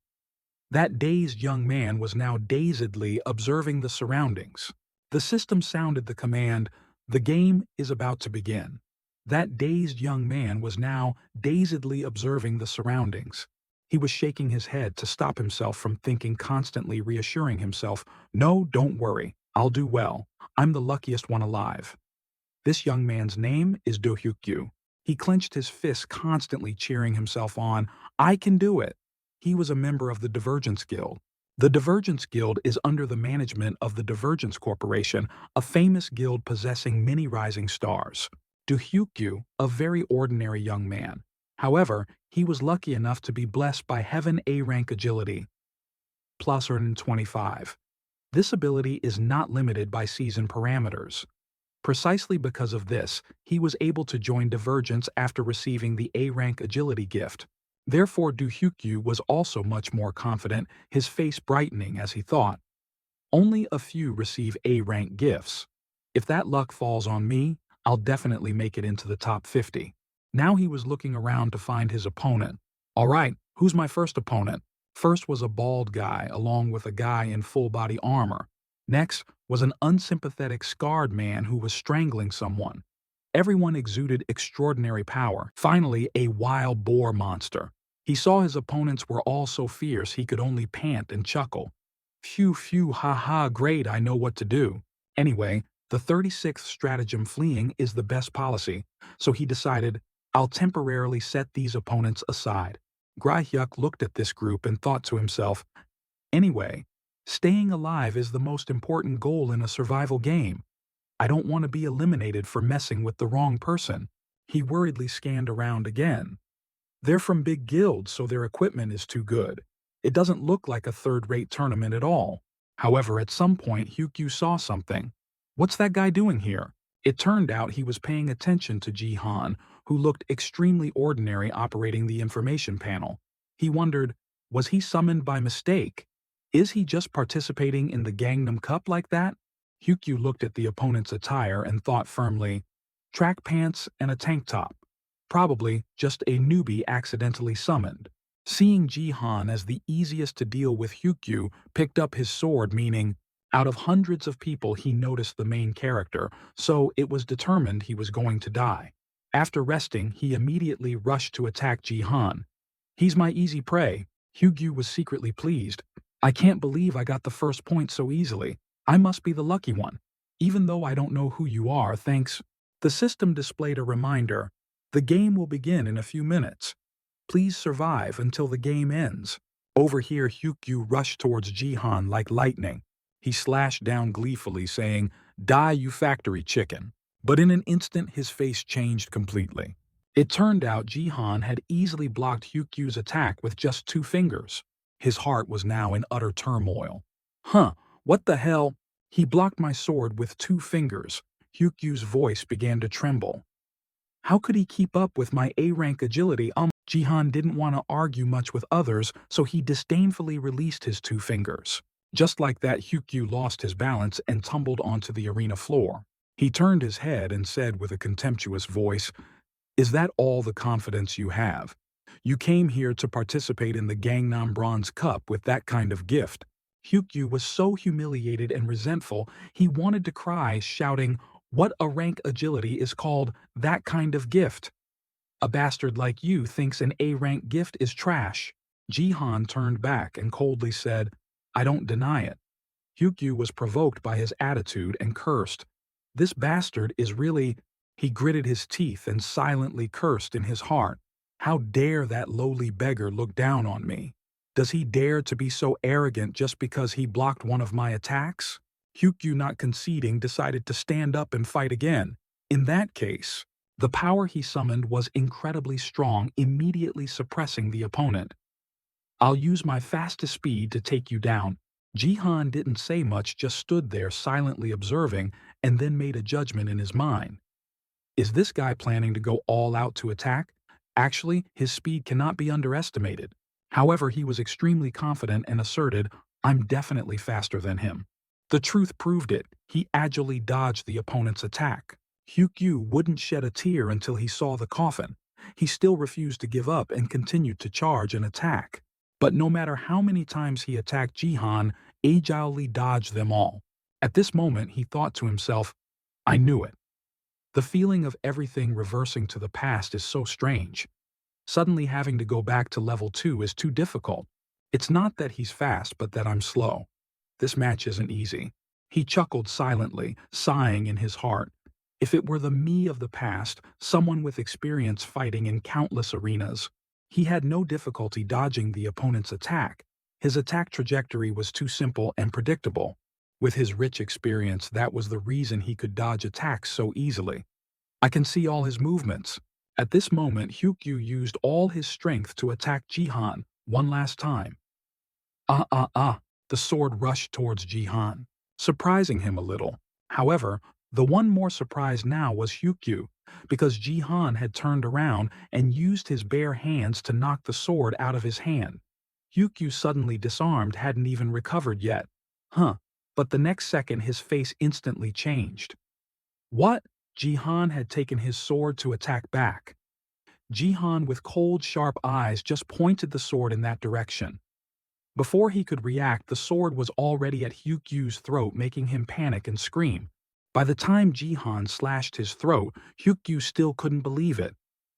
That dazed young man was now dazedly observing the surroundings. The system sounded the command, "The game is about to begin." That dazed young man was now dazedly observing the surroundings. He was shaking his head to stop himself from thinking, constantly reassuring himself, "No, don't worry. I'll do well. I'm the luckiest one alive." This young man's name is Do Hyuk-gyu. He clenched his fists, constantly cheering himself on. "I can do it." He was a member of the Divergence Guild. The Divergence Guild is under the management of the Divergence Corporation, a famous guild possessing many rising stars. Do Hyuk-gyu, a very ordinary young man. However, he was lucky enough to be blessed by Heaven A-rank agility, plus 125. This ability is not limited by season parameters. Precisely because of this, he was able to join Divergence after receiving the A-rank agility gift. Therefore, Do Hyuk-gyu was also much more confident, his face brightening as he thought, "Only a few receive A-rank gifts. If that luck falls on me, I'll definitely make it into the top 50. Now he was looking around to find his opponent. "All right, who's my first opponent?" First was a bald guy along with a guy in full-body armor. Next was an unsympathetic scarred man who was strangling someone. Everyone exuded extraordinary power. Finally, a wild boar monster. He saw his opponents were all so fierce he could only pant and chuckle. "Phew, phew, ha ha, great, I know what to do." Anyway, the 36th stratagem, fleeing, is the best policy, so he decided, "I'll temporarily set these opponents aside." Grai-hyuk looked at this group and thought to himself, "Anyway, staying alive is the most important goal in a survival game. I don't want to be eliminated for messing with the wrong person." He worriedly scanned around again. They're from big guilds, so their equipment is too good. It doesn't look like a third-rate tournament at all. However, at some point, Hyuk-gyu saw something. What's that guy doing here? It turned out he was paying attention to Jihan, who looked extremely ordinary operating the information panel. He wondered, was he summoned by mistake? Is he just participating in the Gangnam Cup like that? Hyuk-gyu looked at the opponent's attire and thought firmly, track pants and a tank top. Probably just a newbie accidentally summoned. Seeing Jihan as the easiest to deal with, Hyuk-gyu picked up his sword, meaning, out of hundreds of people he noticed the main character, so it was determined he was going to die. After resting, he immediately rushed to attack Jihan. "He's my easy prey." Hyuk-gyu was secretly pleased. "I can't believe I got the first point so easily. I must be the lucky one. Even though I don't know who you are, thanks." The system displayed a reminder. "The game will begin in a few minutes. Please survive until the game ends." Over here, Hyuk-gyu rushed towards Jihan like lightning. He slashed down gleefully, saying, "Die, you factory chicken." But in an instant, his face changed completely. It turned out Jihan had easily blocked Hyuk-gyu's attack with just 2 fingers. His heart was now in utter turmoil. What the hell? He blocked my sword with 2 fingers. Hyuk-gyu's voice began to tremble. How could he keep up with my A-rank agility? Jihan didn't want to argue much with others, so he disdainfully released his 2 fingers. Just like that, Hyuk-gyu lost his balance and tumbled onto the arena floor. He turned his head and said with a contemptuous voice, "Is that all the confidence you have? You came here to participate in the Gangnam Bronze Cup with that kind of gift." Hyuk-gyu was so humiliated and resentful he wanted to cry, shouting, "What a rank agility is called that kind of gift? A bastard like you thinks an A-rank gift is trash." Jihan turned back and coldly said, "I don't deny it." Hyuk-gyu was provoked by his attitude and cursed. "This bastard is really He gritted his teeth and silently cursed in his heart. How dare that lowly beggar look down on me? Does he dare to be so arrogant just because he blocked one of my attacks? Hyukyu, not conceding, decided to stand up and fight again. In that case, the power he summoned was incredibly strong, immediately suppressing the opponent. I'll use my fastest speed to take you down. Jihan didn't say much, just stood there silently observing, and then made a judgment in his mind. Is this guy planning to go all out to attack? Actually, his speed cannot be underestimated. However, he was extremely confident and asserted, I'm definitely faster than him. The truth proved it. He agilely dodged the opponent's attack. Hyukyu wouldn't shed a tear until he saw the coffin. He still refused to give up and continued to charge and attack. But no matter how many times he attacked, Jihan agilely dodged them all. At this moment, he thought to himself, I knew it. The feeling of everything reversing to the past is so strange. Suddenly having to go back to level 2 is too difficult. It's not that he's fast, but that I'm slow. This match isn't easy. He chuckled silently, sighing in his heart. If it were the me of the past, someone with experience fighting in countless arenas, he had no difficulty dodging the opponent's attack. His attack trajectory was too simple and predictable. With his rich experience, that was the reason he could dodge attacks so easily. I can see all his movements. At this moment, Hyukyu used all his strength to attack Jihan one last time. The sword rushed towards Jihan, surprising him a little. However, the one more surprised now was Hyukyu, because Jihan had turned around and used his bare hands to knock the sword out of his hand. Hyukyu, suddenly disarmed, hadn't even recovered yet. But the next second his face instantly changed. What? Jihan had taken his sword to attack back. Jihan, with cold, sharp eyes, just pointed the sword in that direction. Before he could react, the sword was already at Hyukyu's throat, making him panic and scream. By the time Jihan slashed his throat, Hyukyu still couldn't believe it.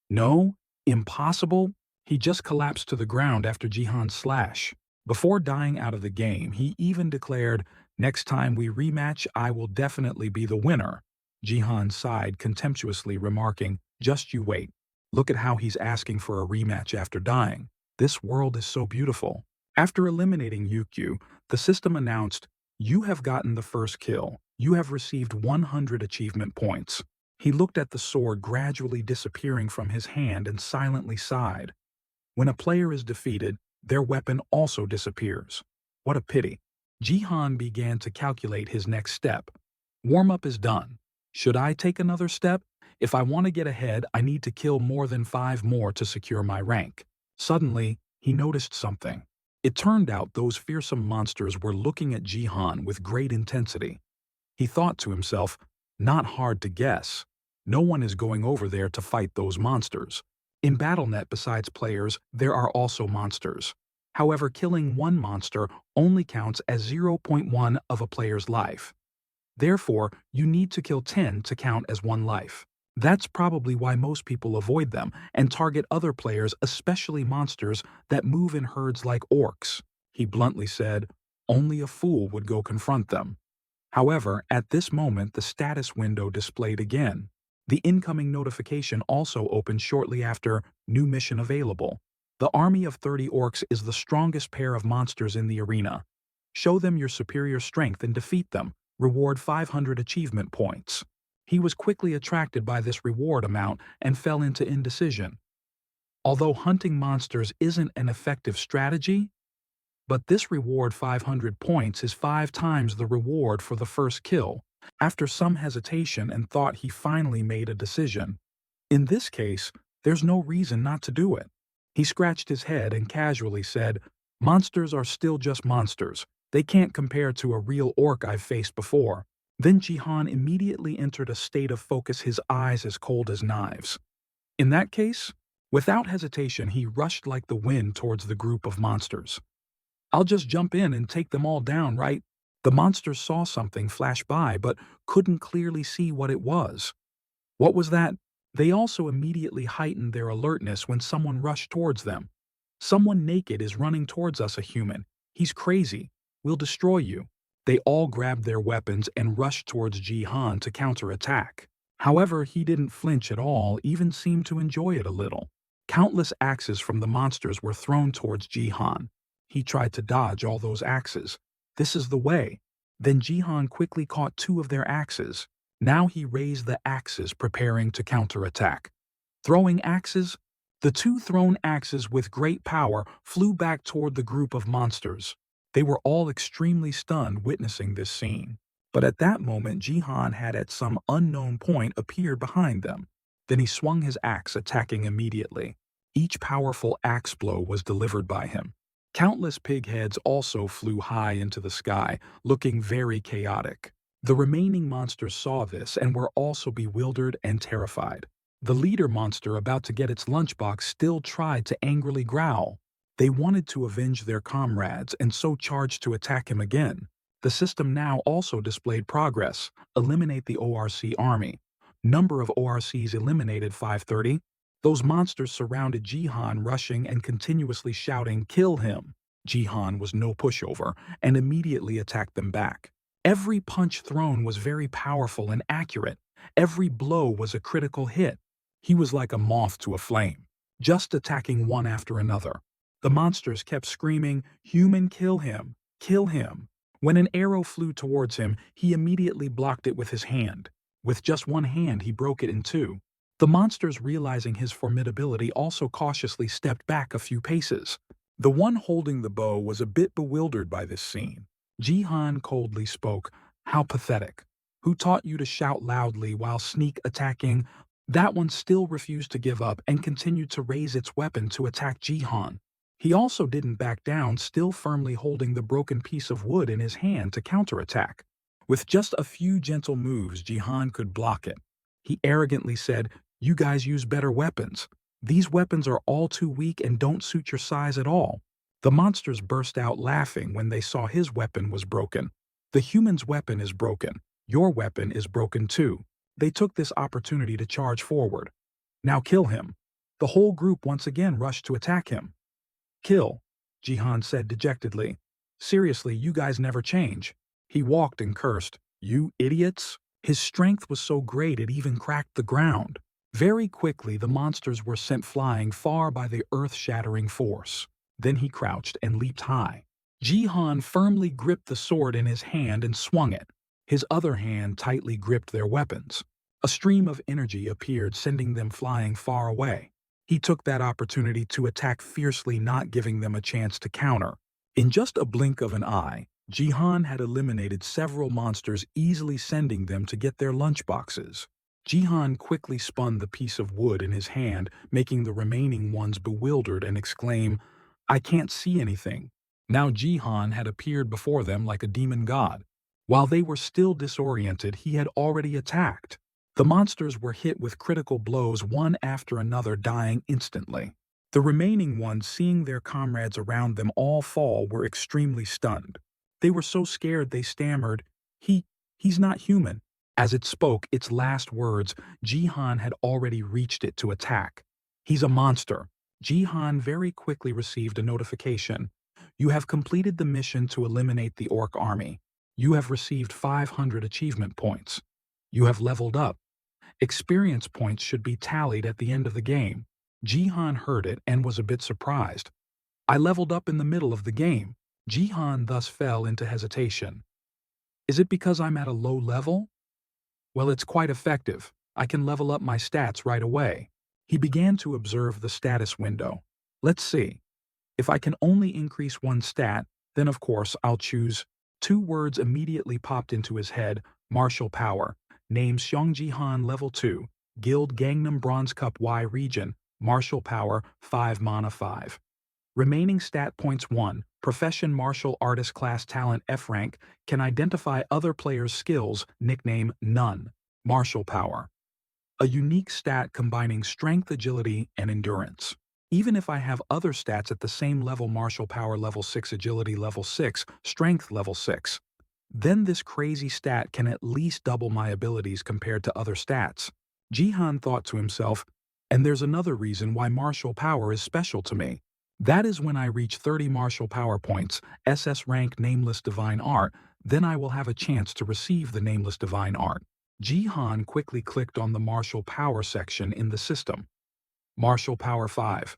No? Impossible? He just collapsed to the ground after Jihan's slash. Before dying out of the game, he even declared, next time we rematch, I will definitely be the winner. Jihan sighed contemptuously, remarking, just you wait. Look at how he's asking for a rematch after dying. This world is so beautiful. After eliminating Hyukyu, the system announced, you have gotten the first kill. You have received 100 achievement points. He looked at the sword gradually disappearing from his hand and silently sighed. When a player is defeated, their weapon also disappears. What a pity. Jihan began to calculate his next step. Warm-up is done. Should I take another step? If I want to get ahead, I need to kill more than 5 more to secure my rank. Suddenly, he noticed something. It turned out those fearsome monsters were looking at Jihan with great intensity. He thought to himself, not hard to guess. No one is going over there to fight those monsters. In BattleNet, besides players, there are also monsters. However, killing one monster only counts as 0.1 of a player's life. Therefore, you need to kill 10 to count as one life. That's probably why most people avoid them and target other players, especially monsters that move in herds like orcs. He bluntly said, only a fool would go confront them. However, at this moment, the status window displayed again. The incoming notification also opened shortly after, new mission available. The army of 30 orcs is the strongest pair of monsters in the arena. Show them your superior strength and defeat them. Reward 500 achievement points. He was quickly attracted by this reward amount and fell into indecision. Although hunting monsters isn't an effective strategy, but this reward 500 points is 5 times the reward for the first kill. After some hesitation and thought, he finally made a decision. In this case, there's no reason not to do it. He scratched his head and casually said, monsters are still just monsters. They can't compare to a real orc I've faced before. Then Jihan immediately entered a state of focus, his eyes as cold as knives. In that case, without hesitation, he rushed like the wind towards the group of monsters. I'll just jump in and take them all down, right? The monsters saw something flash by but couldn't clearly see what it was. What was that? They also immediately heightened their alertness when someone rushed towards them. Someone naked is running towards us, a human. He's crazy. We'll destroy you. They all grabbed their weapons and rushed towards Jihan to counterattack. However, he didn't flinch at all, even seemed to enjoy it a little. Countless axes from the monsters were thrown towards Jihan. He tried to dodge all those axes. This is the way. Then Jihan quickly caught two of their axes. Now he raised the axes, preparing to counterattack. Throwing axes? The two thrown axes with great power flew back toward the group of monsters. They were all extremely stunned witnessing this scene. But at that moment, Jihan had at some unknown point appeared behind them. Then he swung his axe, attacking immediately. Each powerful axe blow was delivered by him. Countless pig heads also flew high into the sky, looking very chaotic. The remaining monsters saw this and were also bewildered and terrified. The leader monster, about to get its lunchbox, still tried to angrily growl. They wanted to avenge their comrades and so charged to attack him again. The system now also displayed progress. Eliminate the ORC army. Number of ORCs eliminated 530. Those monsters surrounded Jihan, rushing and continuously shouting, "Kill him!" Jihan was no pushover and immediately attacked them back. Every punch thrown was very powerful and accurate. Every blow was a critical hit. He was like a moth to a flame, just attacking one after another. The monsters kept screaming, "Human, kill him! Kill him!" When an arrow flew towards him, he immediately blocked it with his hand. With just one hand, he broke it in two. The monsters, realizing his formidability, also cautiously stepped back a few paces. The one holding the bow was a bit bewildered by this scene. Jihan coldly spoke, "How pathetic. Who taught you to shout loudly while sneak attacking?" That one still refused to give up and continued to raise its weapon to attack Jihan. He also didn't back down, still firmly holding the broken piece of wood in his hand to counterattack. With just a few gentle moves, Jihan could block it. He arrogantly said, "You guys use better weapons. These weapons are all too weak and don't suit your size at all." The monsters burst out laughing when they saw his weapon was broken. "The human's weapon is broken. Your weapon is broken too." They took this opportunity to charge forward. "Now kill him." The whole group once again rushed to attack him. "Kill," Jihan said dejectedly. "Seriously, you guys never change." He walked and cursed, "You idiots!" His strength was so great it even cracked the ground. Very quickly, the monsters were sent flying far by the earth-shattering force. Then he crouched and leaped high. Jihan firmly gripped the sword in his hand and swung it. His other hand tightly gripped their weapons. A stream of energy appeared, sending them flying far away. He took that opportunity to attack fiercely, not giving them a chance to counter. In just a blink of an eye, Jihan had eliminated several monsters, easily sending them to get their lunchboxes. Jihan quickly spun the piece of wood in his hand, making the remaining ones bewildered and exclaim, "I can't see anything." Now Jihan had appeared before them like a demon god. While they were still disoriented, he had already attacked. The monsters were hit with critical blows, one after another, dying instantly. The remaining ones, seeing their comrades around them all fall, were extremely stunned. They were so scared they stammered, He's not human." As it spoke its last words, Jihan had already reached it to attack. "He's a monster." Jihan very quickly received a notification. "You have completed the mission to eliminate the orc army. You have received 500 achievement points. You have leveled up. Experience points should be tallied at the end of the game." Jihan heard it and was a bit surprised. "I leveled up in the middle of the game." Jihan thus fell into hesitation. "Is it because I'm at a low level?" "Well, it's quite effective. I can level up my stats right away." He began to observe the status window. "Let's see. If I can only increase one stat, then of course I'll choose." Two words immediately popped into his head: martial power. Name Xiongjihan level 2. Guild Gangnam Bronze Cup Y region. Martial power 5 mana 5. Remaining stat points 1. Profession martial artist class talent F rank. Can identify other players' skills. Nickname none. Martial power. A unique stat combining strength, agility, and endurance. Even if I have other stats at the same level, martial power level 6, agility level 6, strength level 6, then this crazy stat can at least double my abilities compared to other stats. Jihan thought to himself, and there's another reason why martial power is special to me. That is when I reach 30 martial power points, SS rank Nameless Divine Art, then I will have a chance to receive the Nameless Divine Art. Jihan quickly clicked on the martial power section in the system. Martial power 5.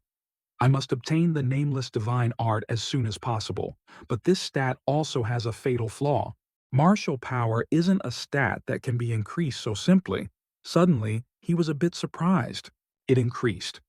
I must obtain the nameless divine art as soon as possible, but this stat also has a fatal flaw. Martial power isn't a stat that can be increased so simply. Suddenly, he was a bit surprised. It increased.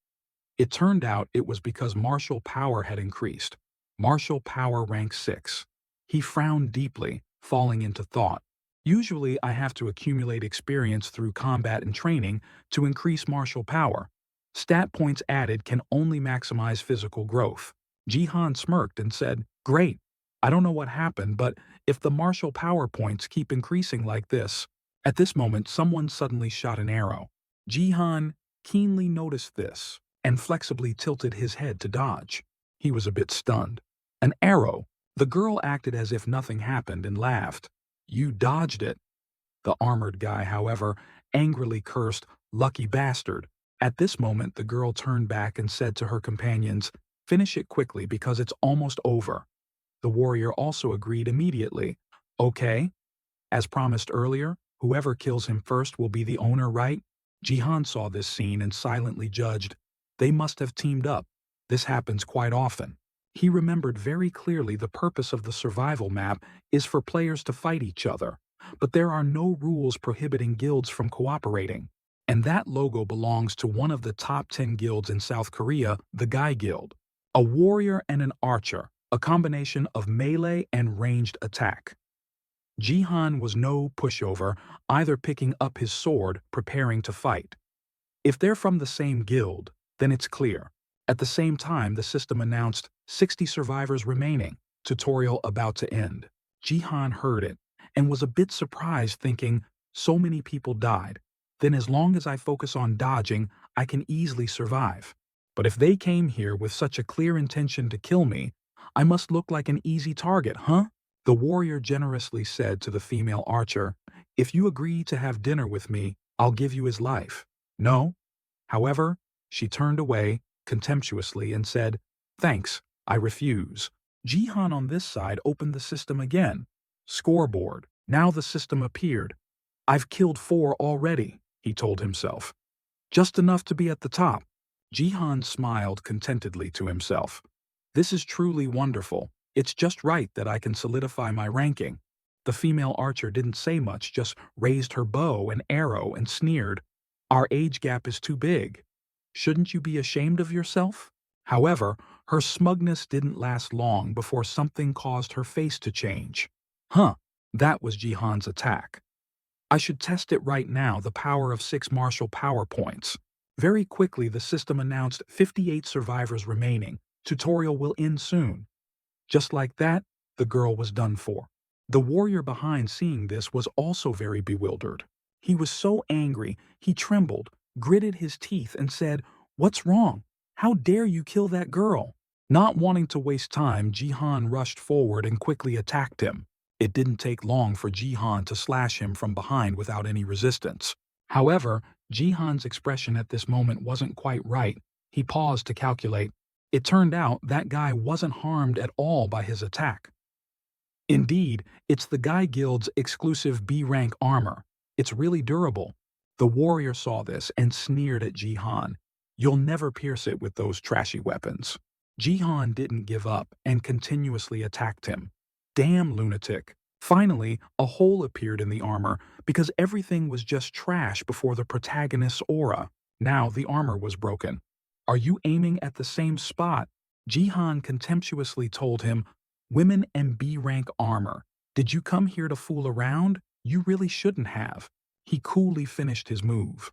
It turned out it was because martial power had increased. Martial power rank 6. He frowned deeply, falling into thought. Usually I have to accumulate experience through combat and training to increase martial power. Stat points added can only maximize physical growth. Jihan smirked and said, "Great. I don't know what happened, but if the martial power points keep increasing like this." At this moment, someone suddenly shot an arrow. Jihan keenly noticed this and flexibly tilted his head to dodge. He was a bit stunned. An arrow. The girl acted as if nothing happened and laughed. "You dodged it." The armored guy, however, angrily cursed, "Lucky bastard." At this moment, the girl turned back and said to her companions, "Finish it quickly because it's almost over." The warrior also agreed immediately. "Okay. As promised earlier, whoever kills him first will be the owner, right?" Jihan saw this scene and silently judged. They must have teamed up. This happens quite often. He remembered very clearly the purpose of the survival map is for players to fight each other, but there are no rules prohibiting guilds from cooperating. And that logo belongs to one of the top 10 guilds in South Korea, the Guy Guild. A warrior and an archer, a combination of melee and ranged attack. Jihan was no pushover, either picking up his sword, preparing to fight. If they're from the same guild, then it's clear. At the same time, the system announced 60 survivors remaining, tutorial about to end. Jihan heard it and was a bit surprised, thinking, so many people died. Then as long as I focus on dodging, I can easily survive. But if they came here with such a clear intention to kill me, I must look like an easy target, huh? The warrior generously said to the female archer, "If you agree to have dinner with me, I'll give you his life." "No?" However, she turned away contemptuously and said, "Thanks, I refuse." Jihan on this side opened the system again. Scoreboard. Now the system appeared. "I've killed 4 already," he told himself. "Just enough to be at the top." Jihan smiled contentedly to himself. "This is truly wonderful. It's just right that I can solidify my ranking." The female archer didn't say much, just raised her bow and arrow and sneered, "Our age gap is too big. Shouldn't you be ashamed of yourself?" However, her smugness didn't last long before something caused her face to change. That was Jihan's attack. I should test it right now, the power of 6 martial power points. Very quickly, the system announced 58 survivors remaining. Tutorial will end soon. Just like that, the girl was done for. The warrior behind seeing this was also very bewildered. He was so angry, he trembled, gritted his teeth, and said, "What's wrong? How dare you kill that girl?" Not wanting to waste time, Jihan rushed forward and quickly attacked him. It didn't take long for Jihan to slash him from behind without any resistance. However, Jihan's expression at this moment wasn't quite right. He paused to calculate. It turned out that guy wasn't harmed at all by his attack. Indeed, it's the Guy Guild's exclusive B-rank armor. It's really durable. The warrior saw this and sneered at Jihan. "You'll never pierce it with those trashy weapons." Jihan didn't give up and continuously attacked him. Damn lunatic. Finally, a hole appeared in the armor because everything was just trash before the protagonist's aura. Now the armor was broken. "Are you aiming at the same spot?" Jihan contemptuously told him, "Women and B-rank armor. Did you come here to fool around? You really shouldn't have." He coolly finished his move.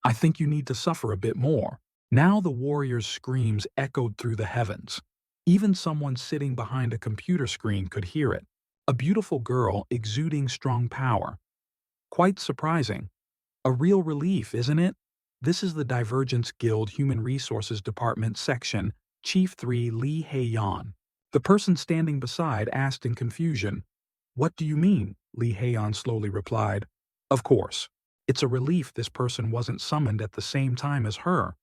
"I think you need to suffer a bit more." Now the warrior's screams echoed through the heavens. Even someone sitting behind a computer screen could hear it. A beautiful girl exuding strong power. Quite surprising. A real relief, isn't it? This is the Divergence Guild Human Resources Department section, Chief 3 Lee Hae-yeon. The person standing beside asked in confusion. "What do you mean?" Lee Hae-yeon slowly replied. "Of course. It's a relief this person wasn't summoned at the same time as her."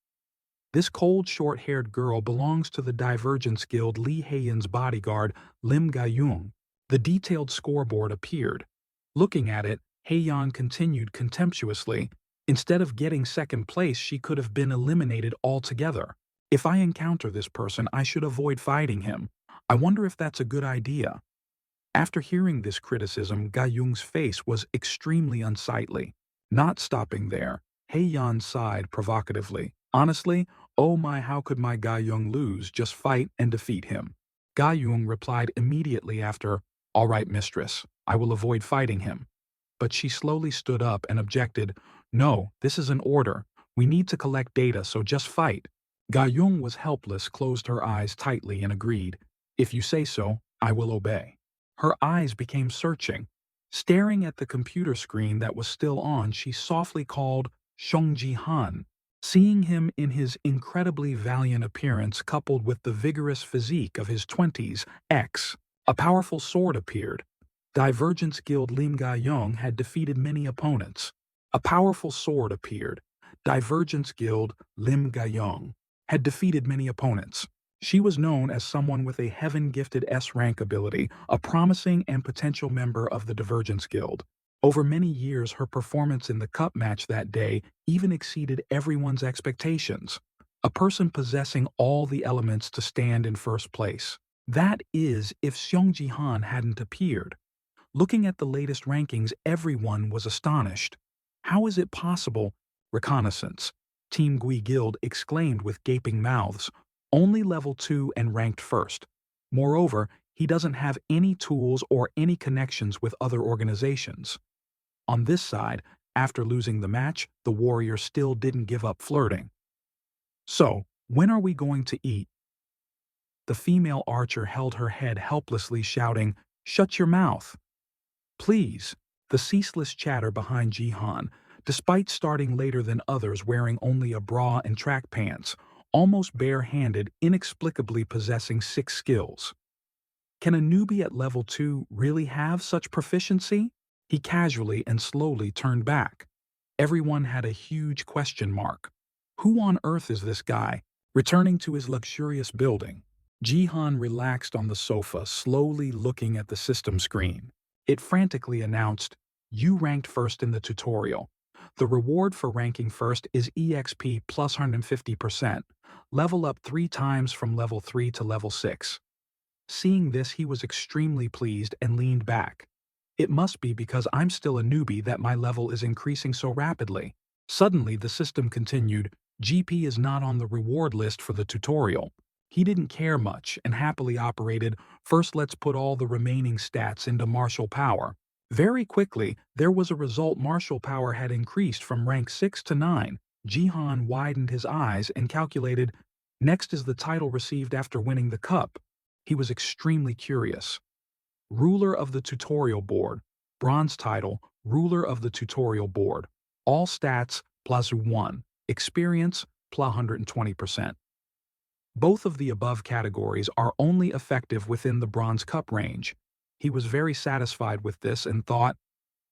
This cold, short-haired girl belongs to the Divergence Guild Lee Hae-yeon's bodyguard, Lim Ga-young. The detailed scoreboard appeared. Looking at it, Heian continued contemptuously. Instead of getting second place, she could have been eliminated altogether. If I encounter this person, I should avoid fighting him. I wonder if that's a good idea. After hearing this criticism, Ga-young's face was extremely unsightly. Not stopping there, Heian sighed provocatively. Honestly, oh my, how could my Ga-young lose? Just fight and defeat him. Ga-young replied immediately after, all right, mistress, I will avoid fighting him. But she slowly stood up and objected, no, this is an order. We need to collect data, so just fight. Ga-young was helpless, closed her eyes tightly and agreed, if you say so, I will obey. Her eyes became searching. Staring at the computer screen that was still on, she softly called Shongji Han. Seeing him in his incredibly valiant appearance coupled with the vigorous physique of his 20s, a powerful sword appeared. Divergence Guild Lim Ga-young had defeated many opponents. A powerful sword appeared. Divergence Guild Lim Ga-young had defeated many opponents. She was known as someone with a heaven-gifted S-rank ability, a promising and potential member of the Divergence Guild. Over many years, her performance in the cup match that day even exceeded everyone's expectations. A person possessing all the elements to stand in first place. That is, if Seong Han hadn't appeared. Looking at the latest rankings, everyone was astonished. How is it possible? Reconnaissance. Team Gui Guild exclaimed with gaping mouths. Only level 2 and ranked first. Moreover, he doesn't have any tools or any connections with other organizations. On this side, after losing the match, the warrior still didn't give up flirting. So, when are we going to eat? The female archer held her head helplessly, shouting, shut your mouth. Please. The ceaseless chatter behind Jihan, despite starting later than others wearing only a bra and track pants, almost bare-handed, inexplicably possessing 6 skills. Can a newbie at level 2 really have such proficiency? He casually and slowly turned back. Everyone had a huge question mark. Who on earth is this guy? Returning to his luxurious building, Jihan relaxed on the sofa, slowly looking at the system screen. It frantically announced, you ranked first in the tutorial. The reward for ranking first is EXP plus 150%. Level up 3 times from level 3 to level 6. Seeing this, he was extremely pleased and leaned back. It must be because I'm still a newbie that my level is increasing so rapidly. Suddenly, the system continued, GP is not on the reward list for the tutorial. He didn't care much and happily operated, first let's put all the remaining stats into martial power. Very quickly, there was a result. Martial power had increased from rank 6 to 9. Jihan widened his eyes and calculated, next is the title received after winning the cup. He was extremely curious. Ruler of the Tutorial Board. Bronze title, Ruler of the Tutorial Board. All stats, plus 1. Experience, plus 120%. Both of the above categories are only effective within the Bronze Cup range. He was very satisfied with this and thought,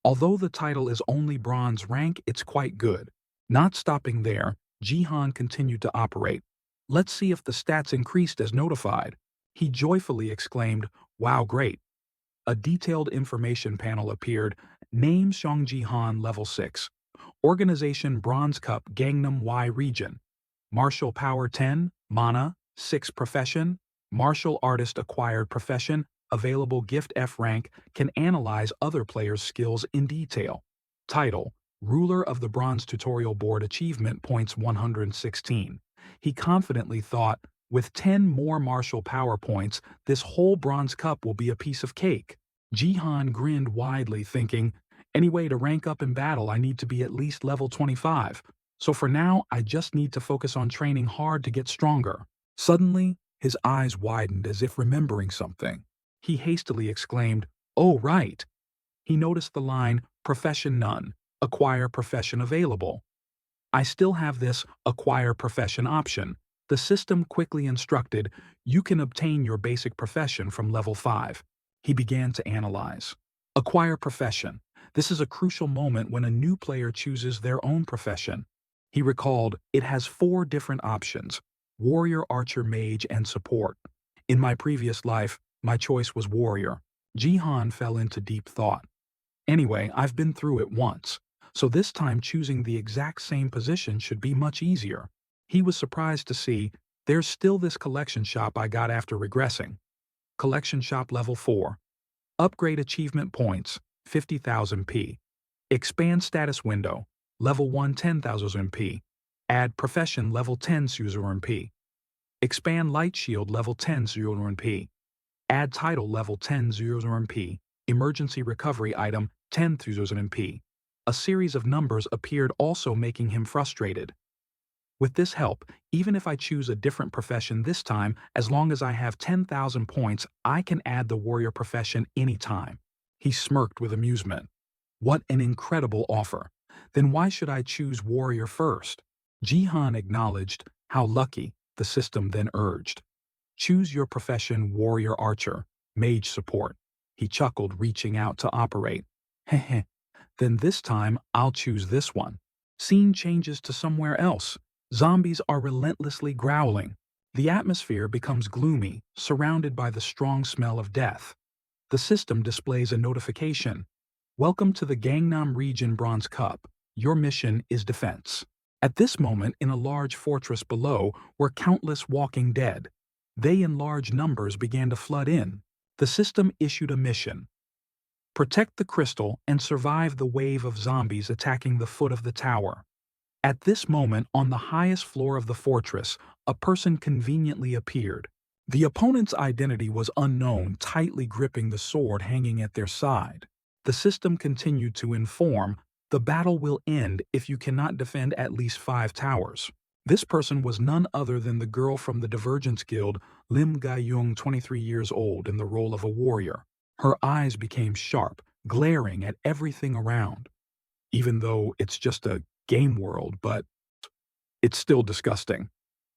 although the title is only bronze rank, it's quite good. Not stopping there, Jihan continued to operate. Let's see if the stats increased as notified. He joyfully exclaimed, wow, great. A detailed information panel appeared. Name Shongji Han level 6. Organization Bronze Cup Gangnam Y region. Martial power 10, mana, 6 profession. Martial artist acquired profession. Available gift F rank, can analyze other players' skills in detail. Title, Ruler of the Bronze Tutorial Board. Achievement points 116. He confidently thought, with 10 more martial power points, this whole Bronze Cup will be a piece of cake. Jihan grinned widely, thinking, anyway, to rank up in battle I need to be at least level 25. So for now, I just need to focus on training hard to get stronger. Suddenly, his eyes widened as if remembering something. He hastily exclaimed, oh, right. He noticed the line, profession none, acquire profession available. I still have this acquire profession option. The system quickly instructed, you can obtain your basic profession from level 5. He began to analyze. Acquire profession. This is a crucial moment when a new player chooses their own profession. He recalled, it has 4 different options, warrior, archer, mage, and support. In my previous life, my choice was warrior. Jihan fell into deep thought. Anyway, I've been through it once, so this time choosing the exact same position should be much easier. He was surprised to see there's still this collection shop I got after regressing. Collection shop level 4. Upgrade achievement points, 50,000 P. Expand status window, level 1 10,000 P. Add profession level 10 000 P. Expand light shield level 10 000 P. Add title level 10 000 P. Emergency recovery item 10,000 P. A series of numbers appeared, also making him frustrated. With this help, even if I choose a different profession this time, as long as I have 10,000 points, I can add the warrior profession anytime. He smirked with amusement. What an incredible offer. Then why should I choose warrior first? Jihan acknowledged. How lucky, the system then urged. Choose your profession, warrior archer, mage support. He chuckled, reaching out to operate. Heh. Then this time, I'll choose this one. Scene changes to somewhere else. Zombies are relentlessly growling. The atmosphere becomes gloomy, surrounded by the strong smell of death. The system displays a notification. Welcome to the Gangnam Region Bronze Cup. Your mission is defense. At this moment, in a large fortress below were countless walking dead. They in large numbers began to flood in. The system issued a mission. Protect the crystal and survive the wave of zombies attacking the foot of the tower. At this moment, on the highest floor of the fortress, a person conveniently appeared. The opponent's identity was unknown, tightly gripping the sword hanging at their side. The system continued to inform, the battle will end if you cannot defend at least 5 towers. This person was none other than the girl from the Divergence Guild, Lim Ga-young, 23 years old, in the role of a warrior. Her eyes became sharp, glaring at everything around. Even though it's just a game world, but it's still disgusting.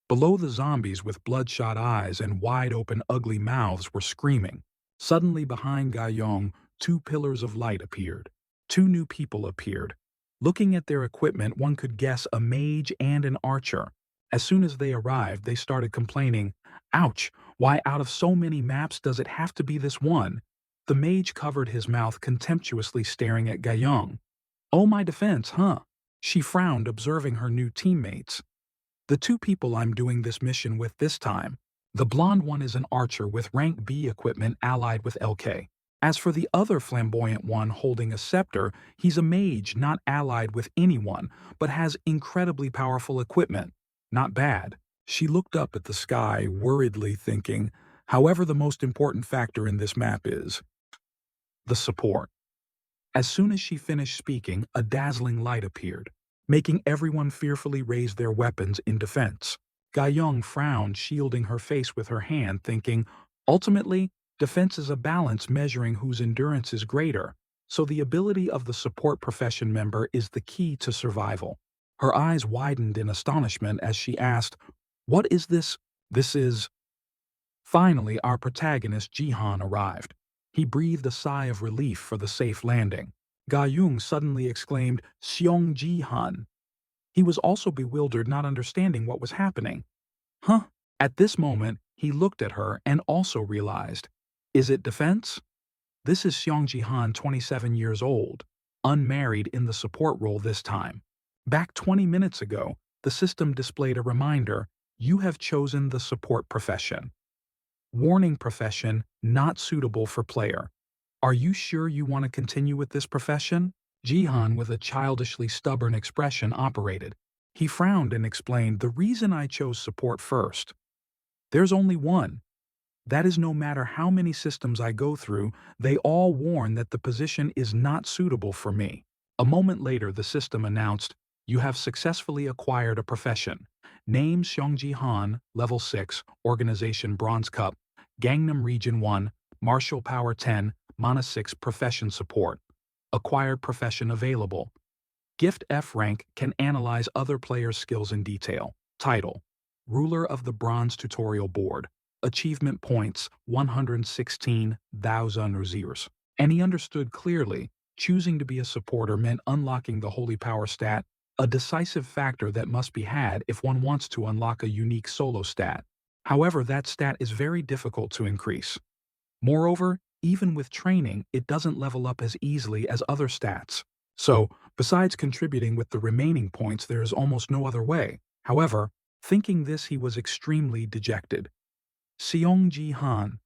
Below, the zombies with bloodshot eyes and wide-open ugly mouths were screaming. Suddenly behind Ga-young, 2 pillars of light appeared. 2 new people appeared. Looking at their equipment, one could guess a mage and an archer. As soon as they arrived, they started complaining, "Ouch, why out of so many maps does it have to be this one?" The mage covered his mouth contemptuously, staring at Ga-young. "Oh, my defense, huh?" She frowned, observing her new teammates. "The 2 people I'm doing this mission with this time. The blonde one is an archer with rank B equipment allied with LK. As for the other flamboyant one holding a scepter, he's a mage not allied with anyone, but has incredibly powerful equipment. Not bad." She looked up at the sky, worriedly thinking, however, the most important factor in this map is the support. As soon as she finished speaking, a dazzling light appeared, making everyone fearfully raise their weapons in defense. Ga-young frowned, shielding her face with her hand, thinking, ultimately, defense is a balance measuring whose endurance is greater, so the ability of the support profession member is the key to survival. Her eyes widened in astonishment as she asked, "What is this?" "This is—" Finally, our protagonist Jihan arrived. He breathed a sigh of relief for the safe landing. Ga-young suddenly exclaimed, "Seong Jihan." He was also bewildered, not understanding what was happening. Huh? At this moment, he looked at her and also realized, is it defense? This is Seong Jihan, 27 years old, unmarried, in the support role this time. Back 20 minutes ago, the system displayed a reminder, you have chosen the support profession. Warning: profession not suitable for player. Are you sure you want to continue with this profession? Jihan, with a childishly stubborn expression, operated. He frowned and explained, the reason I chose support first. There's only one. That is, no matter how many systems I go through, they all warn that the position is not suitable for me. A moment later, the system announced, you have successfully acquired a profession. Name: Seongji Han, level 6, Organization Bronze Cup, Gangnam Region 1, Martial Power 10, Mana 6, Profession Support. Acquired profession available. Gift: F rank, can analyze other players' skills in detail. Title: Ruler of the Bronze Tutorial Board. Achievement points: 116,000 Ruziers. And he understood clearly, choosing to be a supporter meant unlocking the Holy Power stat, a decisive factor that must be had if one wants to unlock a unique solo stat. However, that stat is very difficult to increase. Moreover, even with training, it doesn't level up as easily as other stats. So, besides contributing with the remaining points, there is almost no other way. However, thinking this, he was extremely dejected. Seong Ji-han,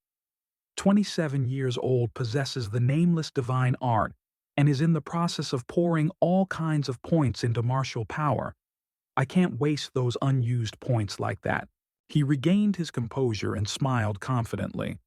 27 years old, possesses the nameless divine art and is in the process of pouring all kinds of points into martial power. I can't waste those unused points like that. He regained his composure and smiled confidently.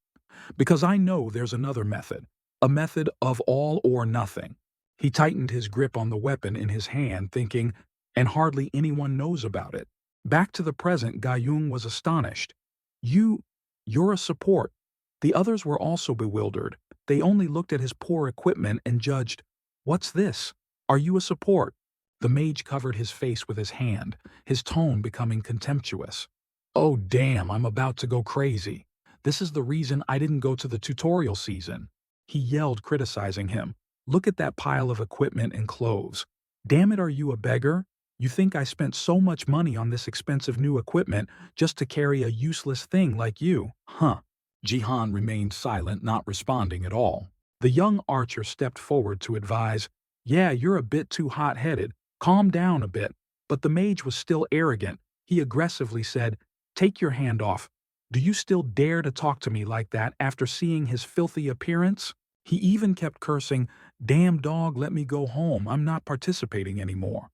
Because I know there's another method, a method of all or nothing. He tightened his grip on the weapon in his hand, thinking, and hardly anyone knows about it. Back to the present, Gayung was astonished. You're a support. The others were also bewildered. They only looked at his poor equipment and judged, what's this? Are you a support? The mage covered his face with his hand, his tone becoming contemptuous. Oh damn, I'm about to go crazy. This is the reason I didn't go to the tutorial season. He yelled, criticizing him. Look at that pile of equipment and clothes. Damn it, are you a beggar? You think I spent so much money on this expensive new equipment just to carry a useless thing like you, huh? Jihan remained silent, not responding at all. The young archer stepped forward to advise, yeah, you're a bit too hot-headed. Calm down a bit. But the mage was still arrogant. He aggressively said, take your hand off. Do you still dare to talk to me like that after seeing his filthy appearance? He even kept cursing, damn dog, let me go home. I'm not participating anymore.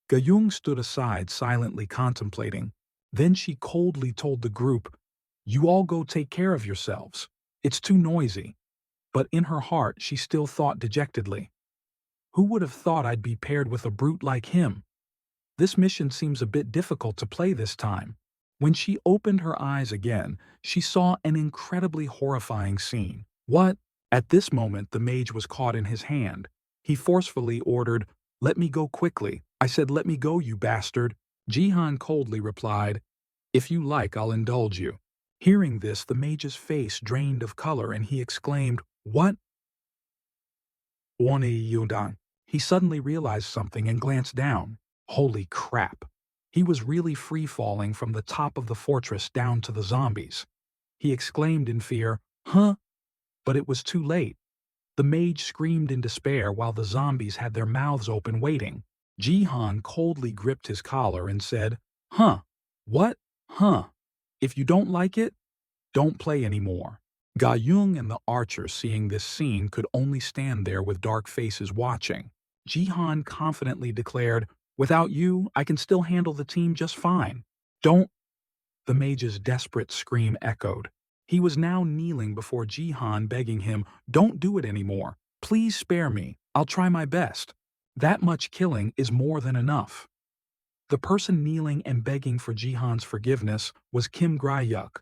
Gayung stood aside, silently contemplating. Then she coldly told the group, you all go take care of yourselves. It's too noisy. But in her heart, she still thought dejectedly, who would have thought I'd be paired with a brute like him? This mission seems a bit difficult to play this time. When she opened her eyes again, she saw an incredibly horrifying scene. What? At this moment, the mage was caught in his hand. He forcefully ordered, let me go quickly. I said, let me go, you bastard. Jihan coldly replied, if you like, I'll indulge you. Hearing this, the mage's face drained of color and he exclaimed, what? Wani Yudang. He suddenly realized something and glanced down. Holy crap. He was really free-falling from the top of the fortress down to the zombies. He exclaimed in fear, huh? But it was too late. The mage screamed in despair while the zombies had their mouths open waiting. Jihan coldly gripped his collar and said, huh? What? Huh? If you don't like it, don't play anymore. Gayung and the archer, seeing this scene, could only stand there with dark faces watching. Jihan confidently declared, without you, I can still handle the team just fine. Don't. The mage's desperate scream echoed. He was now kneeling before Jihan, begging him, don't do it anymore. Please spare me. I'll try my best. That much killing is more than enough. The person kneeling and begging for Jihan's forgiveness was Kim Gryuk.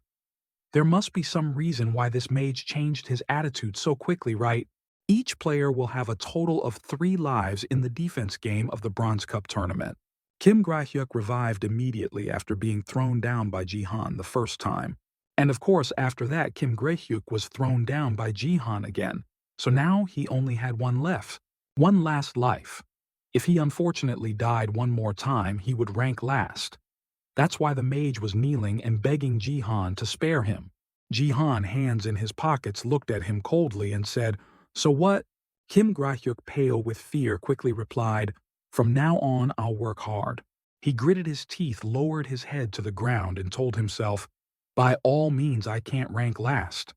There must be some reason why this mage changed his attitude so quickly, right? Each player will have a total of 3 lives in the defense game of the Bronze Cup tournament. Kim Gryuk revived immediately after being thrown down by Jihan the first time. And of course, after that, Kim Gryuk was thrown down by Jihan again. So now he only had one left. One last life. If he unfortunately died one more time, he would rank last. That's why the mage was kneeling and begging Jihan to spare him. Jihan, hands in his pockets, looked at him coldly and said, so what? Kim Gryuk, pale with fear, quickly replied, from now on I'll work hard. He gritted his teeth, lowered his head to the ground and told himself, by all means I can't rank last.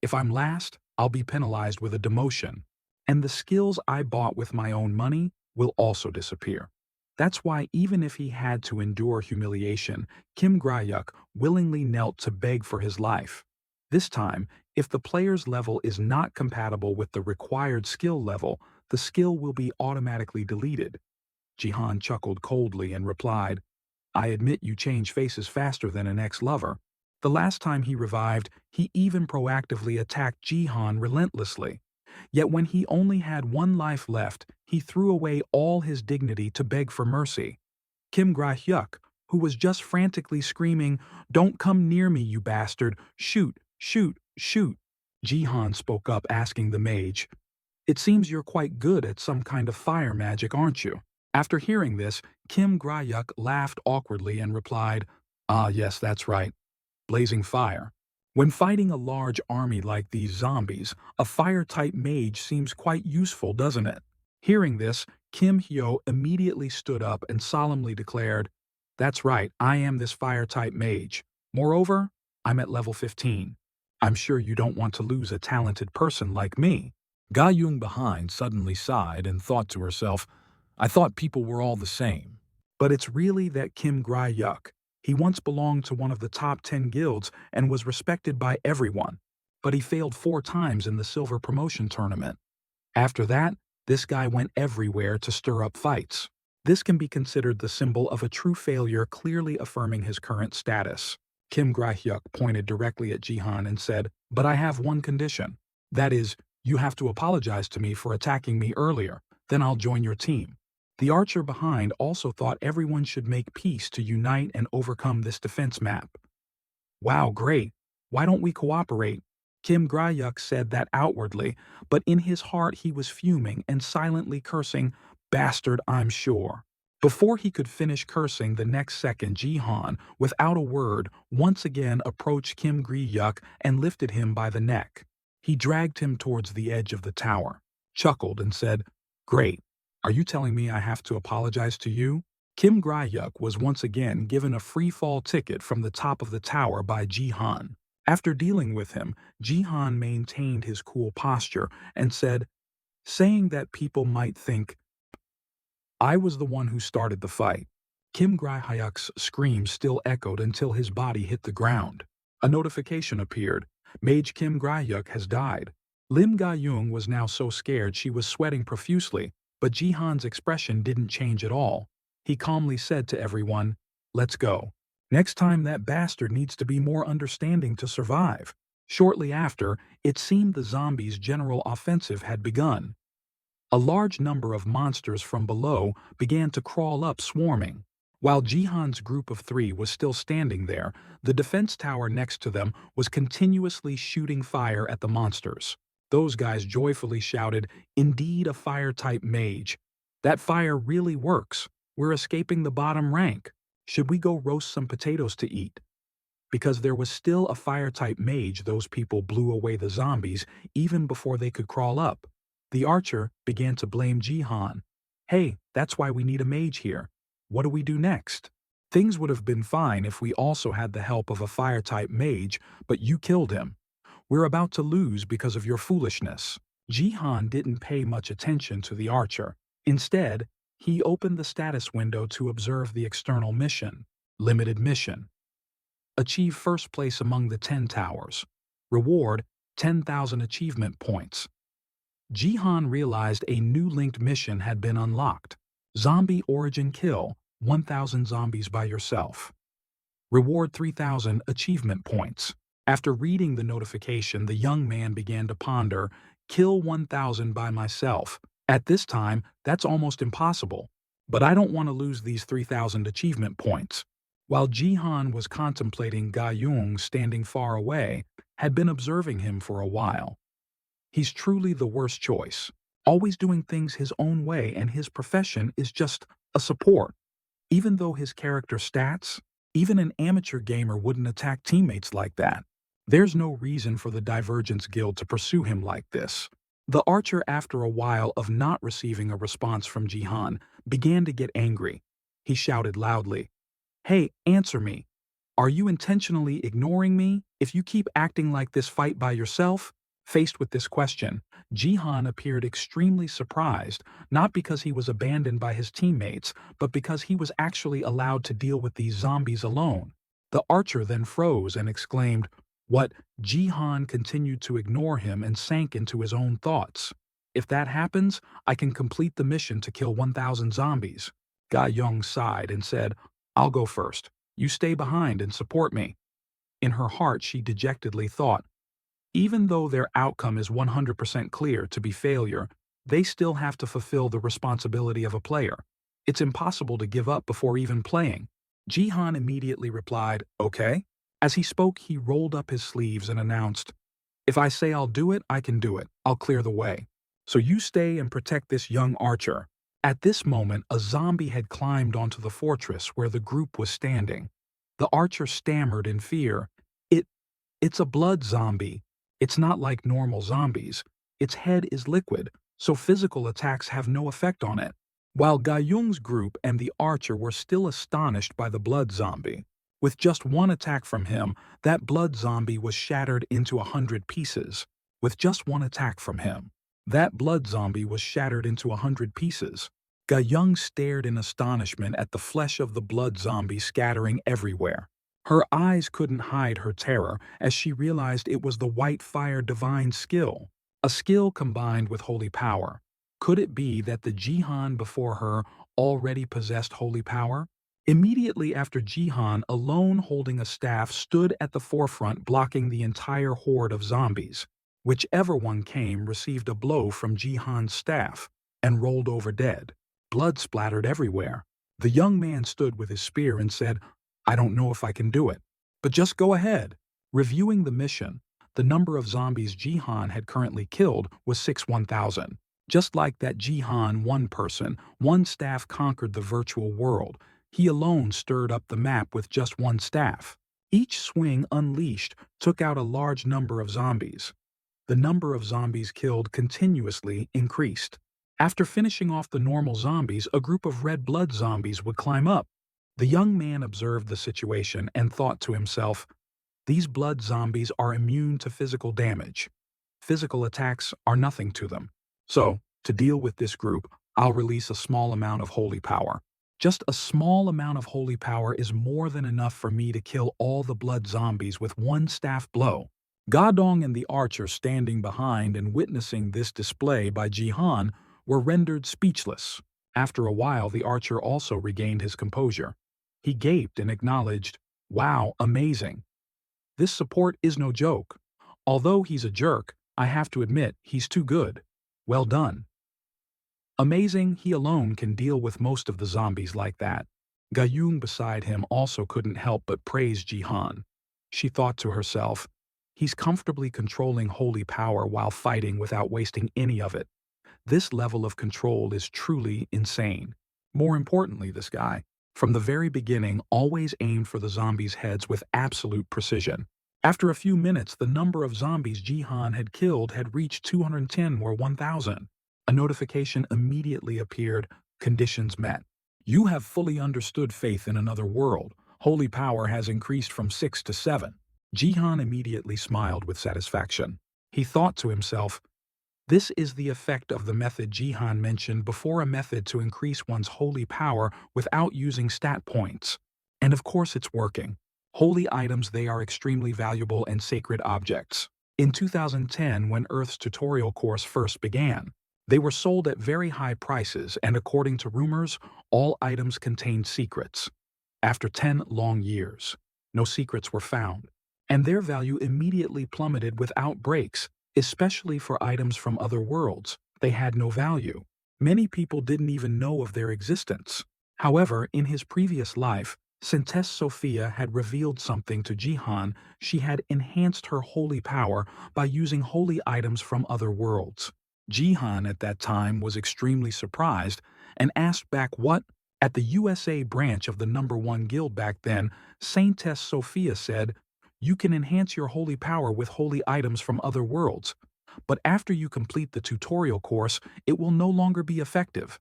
If I'm last, I'll be penalized with a demotion. And the skills I bought with my own money will also disappear. That's why even if he had to endure humiliation, Kim Gryuk willingly knelt to beg for his life. This time, if the player's level is not compatible with the required skill level, the skill will be automatically deleted. Jihan chuckled coldly and replied, I admit you change faces faster than an ex-lover. The last time he revived, he even proactively attacked Jihan relentlessly. Yet when he only had 1 life left, he threw away all his dignity to beg for mercy. Kim Gryuk, who was just frantically screaming, don't come near me, you bastard, shoot, shoot, shoot. Jihan spoke up, asking the mage, it seems you're quite good at some kind of fire magic, aren't you? After hearing this, Kim Gryuk laughed awkwardly and replied, ah yes, that's right. Blazing fire. When fighting a large army like these zombies, a fire-type mage seems quite useful, doesn't it? Hearing this, Kim Hyo immediately stood up and solemnly declared, "That's right, I am this fire-type mage. Moreover, I'm at level 15. I'm sure you don't want to lose a talented person like me." Ga Yung behind suddenly sighed and thought to herself, "I thought people were all the same." But it's really that Kim Grai-yuk. He once belonged to one of the top 10 guilds and was respected by everyone, but he failed 4 times in the silver promotion tournament. After that, this guy went everywhere to stir up fights. This can be considered the symbol of a true failure, clearly affirming his current status. Kim Grai-hyuk pointed directly at Jihan and said, "But I have one condition. That is, you have to apologize to me for attacking me earlier, then I'll join your team." The archer behind also thought everyone should make peace to unite and overcome this defense map. "Wow, great. Why don't we cooperate?" Kim Grai-yuk said that outwardly, but in his heart he was fuming and silently cursing, "Bastard, I'm sure." Before he could finish cursing the next second, Jihan, without a word, once again approached Kim Grai-yuk and lifted him by the neck. He dragged him towards the edge of the tower, chuckled and said, "Great. Are you telling me I have to apologize to you?" Kim Grai-yuk was once again given a free-fall ticket from the top of the tower by Jihan. After dealing with him, Jihan maintained his cool posture and said, "Saying that people might think I was the one who started the fight." Kim Grai-hyuk's scream still echoed until his body hit the ground. A notification appeared. Mage Kim Grai-hyuk has died. Lim Ga-young was now so scared she was sweating profusely, but Jihan's expression didn't change at all. He calmly said to everyone, "Let's go. Next time that bastard needs to be more understanding to survive." Shortly after, it seemed the zombies' general offensive had begun. A large number of monsters from below began to crawl up swarming. While Jihan's group of 3 was still standing there, the defense tower next to them was continuously shooting fire at the monsters. Those guys joyfully shouted, "Indeed a fire-type mage. That fire really works. We're escaping the bottom rank. Should we go roast some potatoes to eat?" Because there was still a fire-type mage, those people blew away the zombies even before they could crawl up. The archer began to blame Jihan. "Hey, that's why we need a mage here. What do we do next? Things would have been fine if we also had the help of a fire-type mage, but you killed him. We're about to lose because of your foolishness." Jihan didn't pay much attention to the archer. Instead, he opened the status window to observe the external mission. Limited mission. Achieve first place among the 10 towers. Reward 10,000 achievement points. Jihan realized a new linked mission had been unlocked. Zombie Origin Kill 1,000 zombies by yourself. Reward 3,000 achievement points. After reading the notification, the young man began to ponder, "Kill 1,000 by myself. At this time, that's almost impossible. But I don't want to lose these 3,000 achievement points." While Jihan was contemplating, Ga Yung, standing far away, had been observing him for a while. He's truly the worst choice, always doing things his own way, and his profession is just a support. Even though his character stats, even an amateur gamer wouldn't attack teammates like that. There's no reason for the Divergence Guild to pursue him like this. The archer, after a while of not receiving a response from Jihan, began to get angry. He shouted loudly, "Hey, answer me. Are you intentionally ignoring me? If you keep acting like this, fight by yourself?" Faced with this question, Jihan appeared extremely surprised, not because he was abandoned by his teammates, but because he was actually allowed to deal with these zombies alone. The archer then froze and exclaimed, "What?" Jihan continued to ignore him and sank into his own thoughts. "If that happens, I can complete the mission to kill 1,000 zombies." Ga Young sighed and said, "I'll go first. You stay behind and support me." In her heart, she dejectedly thought, even though their outcome is 100% clear to be failure, they still have to fulfill the responsibility of a player. It's impossible to give up before even playing. Jihan immediately replied, "Okay." As he spoke, he rolled up his sleeves and announced, "If I say I'll do it, I can do it. I'll clear the way. So you stay and protect this young archer." At this moment, a zombie had climbed onto the fortress where the group was standing. The archer stammered in fear, It's a blood zombie. It's not like normal zombies. Its head is liquid, so physical attacks have no effect on it. While Gayung's group and the archer were still astonished by the blood zombie. With just one attack from him, that blood zombie was shattered into 100 pieces. With just one attack from him, that blood zombie was shattered into 100 pieces. Gayung stared in astonishment at the flesh of the blood zombie scattering everywhere. Her eyes couldn't hide her terror as she realized it was the white fire divine skill, a skill combined with holy power. Could it be that the Jihan before her already possessed holy power? Immediately after Jihan, alone holding a staff, stood at the forefront blocking the entire horde of zombies. Whichever one came received a blow from Jihan's staff and rolled over dead. Blood splattered everywhere. The young man stood with his spear and said, "I don't know if I can do it, but just go ahead." Reviewing the mission, the number of zombies Jihan had currently killed was 1,000. Just like that Jihan one person, one staff conquered the virtual world. He alone stirred up the map with just one staff. Each swing unleashed took out a large number of zombies. The number of zombies killed continuously increased. After finishing off the normal zombies, a group of red blood zombies would climb up. The young man observed the situation and thought to himself, "These blood zombies are immune to physical damage. Physical attacks are nothing to them. So, to deal with this group, I'll release a small amount of holy power. Just a small amount of holy power is more than enough for me to kill all the blood zombies with one staff blow." Gadong and the archer standing behind and witnessing this display by Jihan were rendered speechless. After a while, the archer also regained his composure. He gaped and acknowledged, "Wow, amazing. This support is no joke. Although he's a jerk, I have to admit he's too good. Well done." Amazing, he alone can deal with most of the zombies like that. Gayung beside him also couldn't help but praise Jihan. She thought to herself, he's comfortably controlling holy power while fighting without wasting any of it. This level of control is truly insane. More importantly, this guy, from the very beginning, always aimed for the zombies' heads with absolute precision. After a few minutes, the number of zombies Jihan had killed had reached 210 or 1,000. A notification immediately appeared, "Conditions met. You have fully understood faith in another world. Holy power has increased from 6 to 7. Jihan immediately smiled with satisfaction. He thought to himself, "This is the effect of the method Jihan mentioned before, a method to increase one's holy power without using stat points. And of course it's working. Holy items, they are extremely valuable and sacred objects. In 2010, when Earth's tutorial course first began, they were sold at very high prices, and according to rumors, all items contained secrets. After 10 long years, no secrets were found, and their value immediately plummeted without breaks, especially for items from other worlds. They had no value. Many people didn't even know of their existence. However, in his previous life, Sintess Sophia had revealed something to Jihan. She had enhanced her holy power by using holy items from other worlds. Jihan at that time was extremely surprised and asked back what? At the USA branch of the #1 guild back then, Saintess Sophia said, "You can enhance your holy power with holy items from other worlds, but after you complete the tutorial course, it will no longer be effective."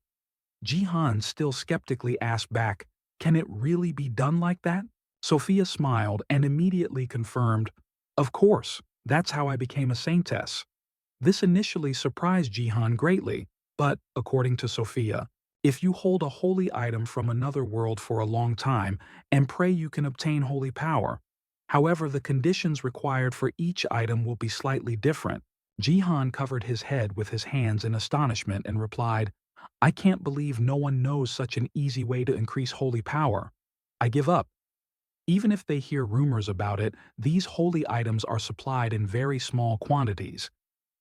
Jihan still skeptically asked back, "Can it really be done like that?" Sophia smiled and immediately confirmed, "Of course, that's how I became a saintess." This initially surprised Jihan greatly, but, according to Sophia, if you hold a holy item from another world for a long time and pray, you can obtain holy power. However, the conditions required for each item will be slightly different. Jihan covered his head with his hands in astonishment and replied, "I can't believe no one knows such an easy way to increase holy power. I give up." Even if they hear rumors about it, these holy items are supplied in very small quantities.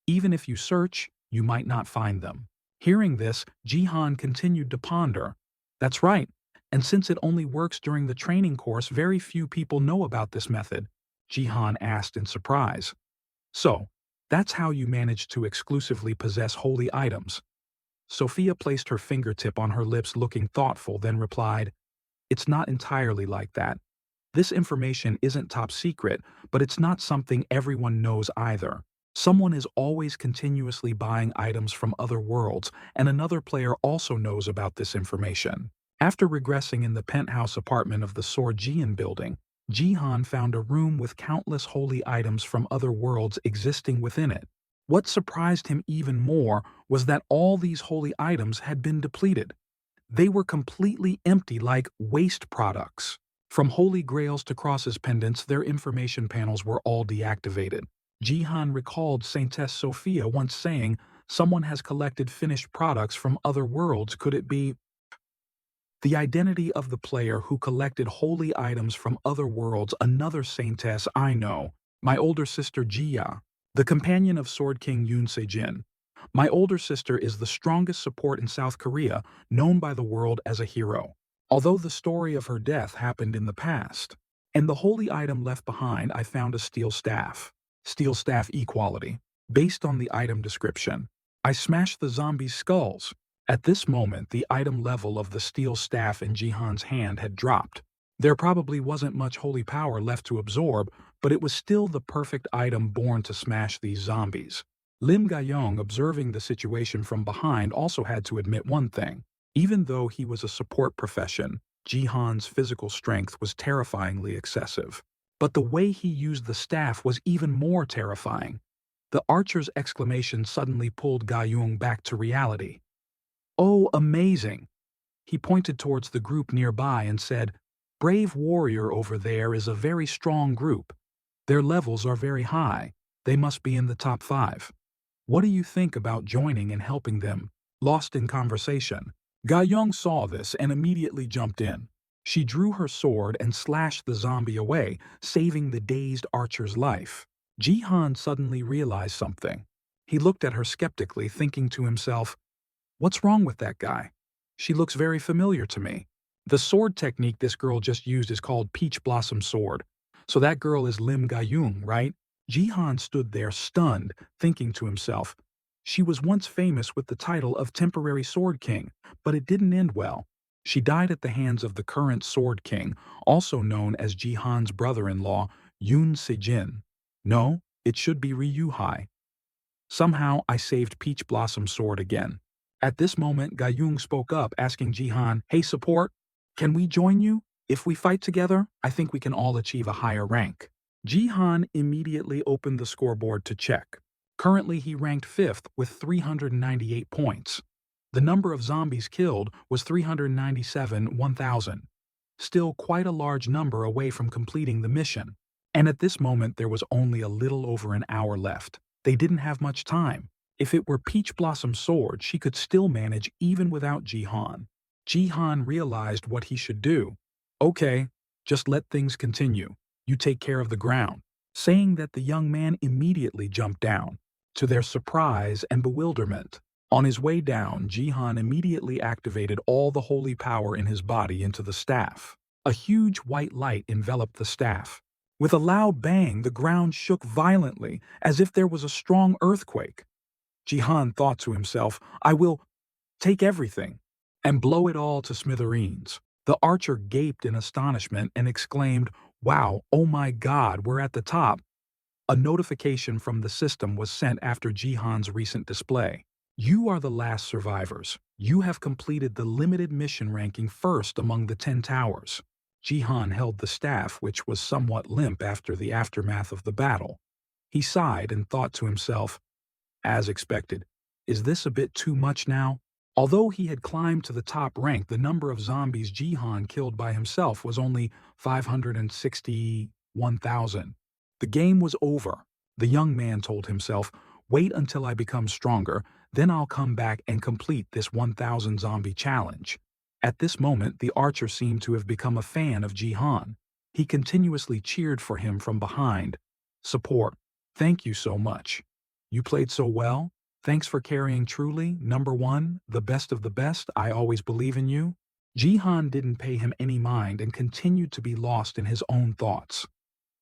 Even if you search, you might not find them. Hearing this, Jihan continued to ponder. That's right, and since it only works during the training course, very few people know about this method, Jihan asked in surprise. "So, that's how you managed to exclusively possess holy items?" Sophia placed her fingertip on her lips looking thoughtful, then replied, "It's not entirely like that. This information isn't top secret, but it's not something everyone knows either. Someone is always continuously buying items from other worlds, and another player also knows about this information. After regressing in the penthouse apartment of the Sorjian building, Jihan found a room with countless holy items from other worlds existing within it. What surprised him even more was that all these holy items had been depleted. They were completely empty, like waste products. From holy grails to crosses pendants, their information panels were all deactivated. Jihan recalled Saintess Sophia once saying, "Someone has collected finished products from other worlds. Could it be the identity of the player who collected holy items from other worlds? Another saintess I know, my older sister Jia, the companion of Sword King Yoon Se-jin. My older sister is the strongest support in South Korea, known by the world as a hero. Although the story of her death happened in the past. And the holy item left behind, I found a steel staff. Steel staff equality. Based on the item description, I smashed the zombies' skulls. At this moment, the item level of the steel staff in Jihan's hand had dropped. There probably wasn't much holy power left to absorb, but it was still the perfect item born to smash these zombies. Lim Gayong, observing the situation from behind, also had to admit one thing. Even though he was a support profession, Jihan's physical strength was terrifyingly excessive. But the way he used the staff was even more terrifying. The archer's exclamation suddenly pulled Gayong back to reality. "Oh, amazing!" He pointed towards the group nearby and said, "Brave warrior over there is a very strong group. Their levels are very high. They must be in the top 5. What do you think about joining and helping them?" Lost in conversation, Gayong saw this and immediately jumped in. She drew her sword and slashed the zombie away, saving the dazed archer's life. Jihan suddenly realized something. He looked at her skeptically, thinking to himself, "What's wrong with that guy? She looks very familiar to me." The sword technique this girl just used is called Peach Blossom Sword. So that girl is Lim Gayung, right? Jihan stood there stunned, thinking to himself, she was once famous with the title of Temporary Sword King, but it didn't end well. She died at the hands of the current Sword King, also known as Jihan's brother-in-law, Yoon Se-jin. No, it should be Ryu Hai. Somehow I saved Peach Blossom Sword again. At this moment, Gayung spoke up, asking Jihan, "Hey support, can we join you? If we fight together, I think we can all achieve a higher rank." Jihan immediately opened the scoreboard to check. Currently, he ranked 5th with 398 points. The number of zombies killed was 397, 1,000. Still quite a large number away from completing the mission. And at this moment, there was only a little over an hour left. They didn't have much time. If it were Peach Blossom Sword, she could still manage even without Jihan. Jihan realized what he should do. "Okay, just let things continue. You take care of the ground." Saying that, the young man immediately jumped down. To their surprise and bewilderment, on his way down, Jihan immediately activated all the holy power in his body into the staff. A huge white light enveloped the staff. With a loud bang, the ground shook violently, as if there was a strong earthquake. Jihan thought to himself, "I will take everything and blow it all to smithereens." The archer gaped in astonishment and exclaimed, "Wow, oh my God, we're at the top." A notification from the system was sent after Jihan's recent display. "You are the last survivors. You have completed the limited mission, ranking 1st among the 10 towers." Jihan held the staff, which was somewhat limp after the aftermath of the battle. He sighed and thought to himself, as expected, is this a bit too much now? Although he had climbed to the top rank, the number of zombies Jihan killed by himself was only 561,000. The game was over. The young man told himself, "Wait until I become stronger, then I'll come back and complete this 1,000 zombie challenge." At this moment, the archer seemed to have become a fan of Jihan. He continuously cheered for him from behind. "Support, thank you so much. You played so well. Thanks for carrying truly, number 1, the best of the best. I always believe in you." Jihan didn't pay him any mind and continued to be lost in his own thoughts.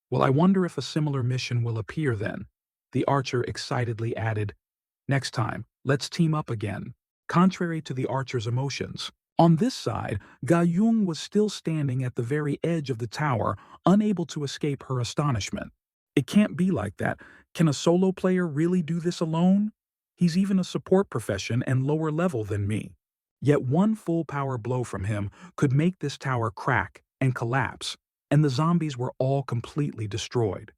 "Well, I wonder if a similar mission will appear then," the archer excitedly added. "Next time, let's team up again." Contrary to the archer's emotions, On this side, Ga-young was still standing at the very edge of the tower, unable to escape her astonishment. It can't be like that. Can a solo player really do this alone? He's even a support profession and lower level than me. Yet one full power blow from him could make this tower crack and collapse, and the zombies were all completely destroyed.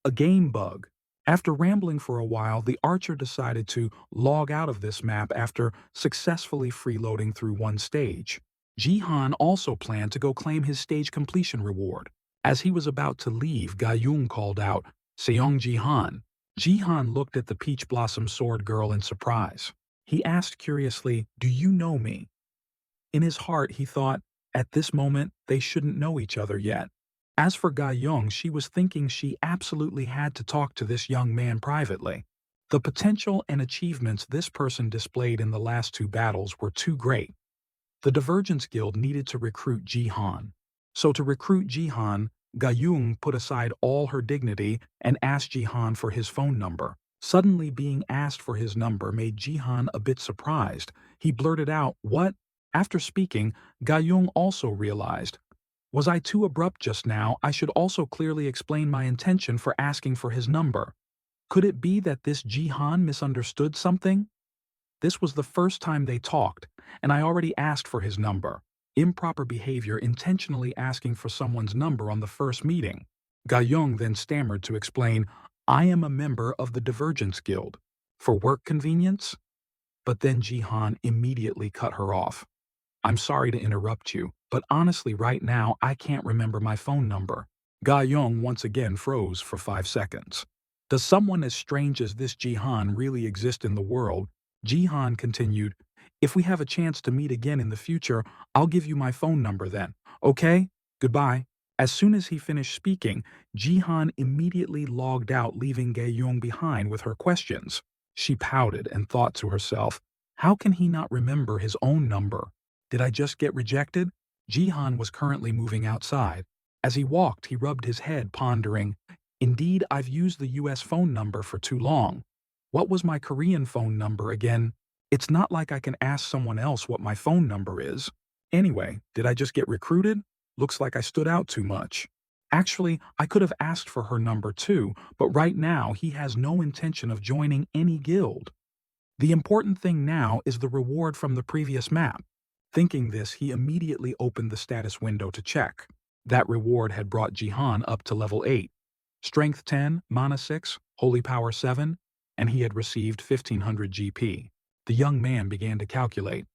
A game bug. After rambling for a while, the archer decided to log out of this map after successfully freeloading through one stage. Jihan also planned to go claim his stage completion reward. As he was about to leave, Ga-young called out, "Seong Jihan." Jihan looked at the peach blossom sword girl in surprise. He asked curiously, "Do you know me?" In his heart, he thought, at this moment, they shouldn't know each other yet. As for Ga-young, she was thinking she absolutely had to talk to this young man privately. The potential and achievements this person displayed in the last two battles were too great. The Divergence Guild needed to recruit Jihan. So to recruit Jihan, Ga-young put aside all her dignity and asked Jihan for his phone number. Suddenly being asked for his number made Jihan a bit surprised. He blurted out, "What?" After speaking, Ga-young also realized, was I too abrupt just now? I should also clearly explain my intention for asking for his number. Could it be that this Jihan misunderstood something? This was the first time they talked, and I already asked for his number. Improper behavior intentionally asking for someone's number on the first meeting. Ga-young then stammered to explain, "I am a member of the Divergence Guild. For work convenience?" But then Jihan immediately cut her off. "I'm sorry to interrupt you, but honestly right now I can't remember my phone number." Ga-young once again froze for 5 seconds. Does someone as strange as this Jihan really exist in the world? Jihan continued, "If we have a chance to meet again in the future, I'll give you my phone number then. Okay? Goodbye." As soon as he finished speaking, Jihan immediately logged out, leaving Ga-young behind with her questions. She pouted and thought to herself, how can he not remember his own number? Did I just get rejected? Jihan was currently moving outside. As he walked, he rubbed his head, pondering, indeed, I've used the US phone number for too long. What was my Korean phone number again? It's not like I can ask someone else what my phone number is. Anyway, did I just get recruited? Looks like I stood out too much. Actually, I could have asked for her number too, but right now he has no intention of joining any guild. The important thing now is the reward from the previous map. Thinking this, he immediately opened the status window to check. That reward had brought Jihan up to level 8. Strength 10, Mana 6, Holy Power 7, and he had received 1500 GP. The young man began to calculate.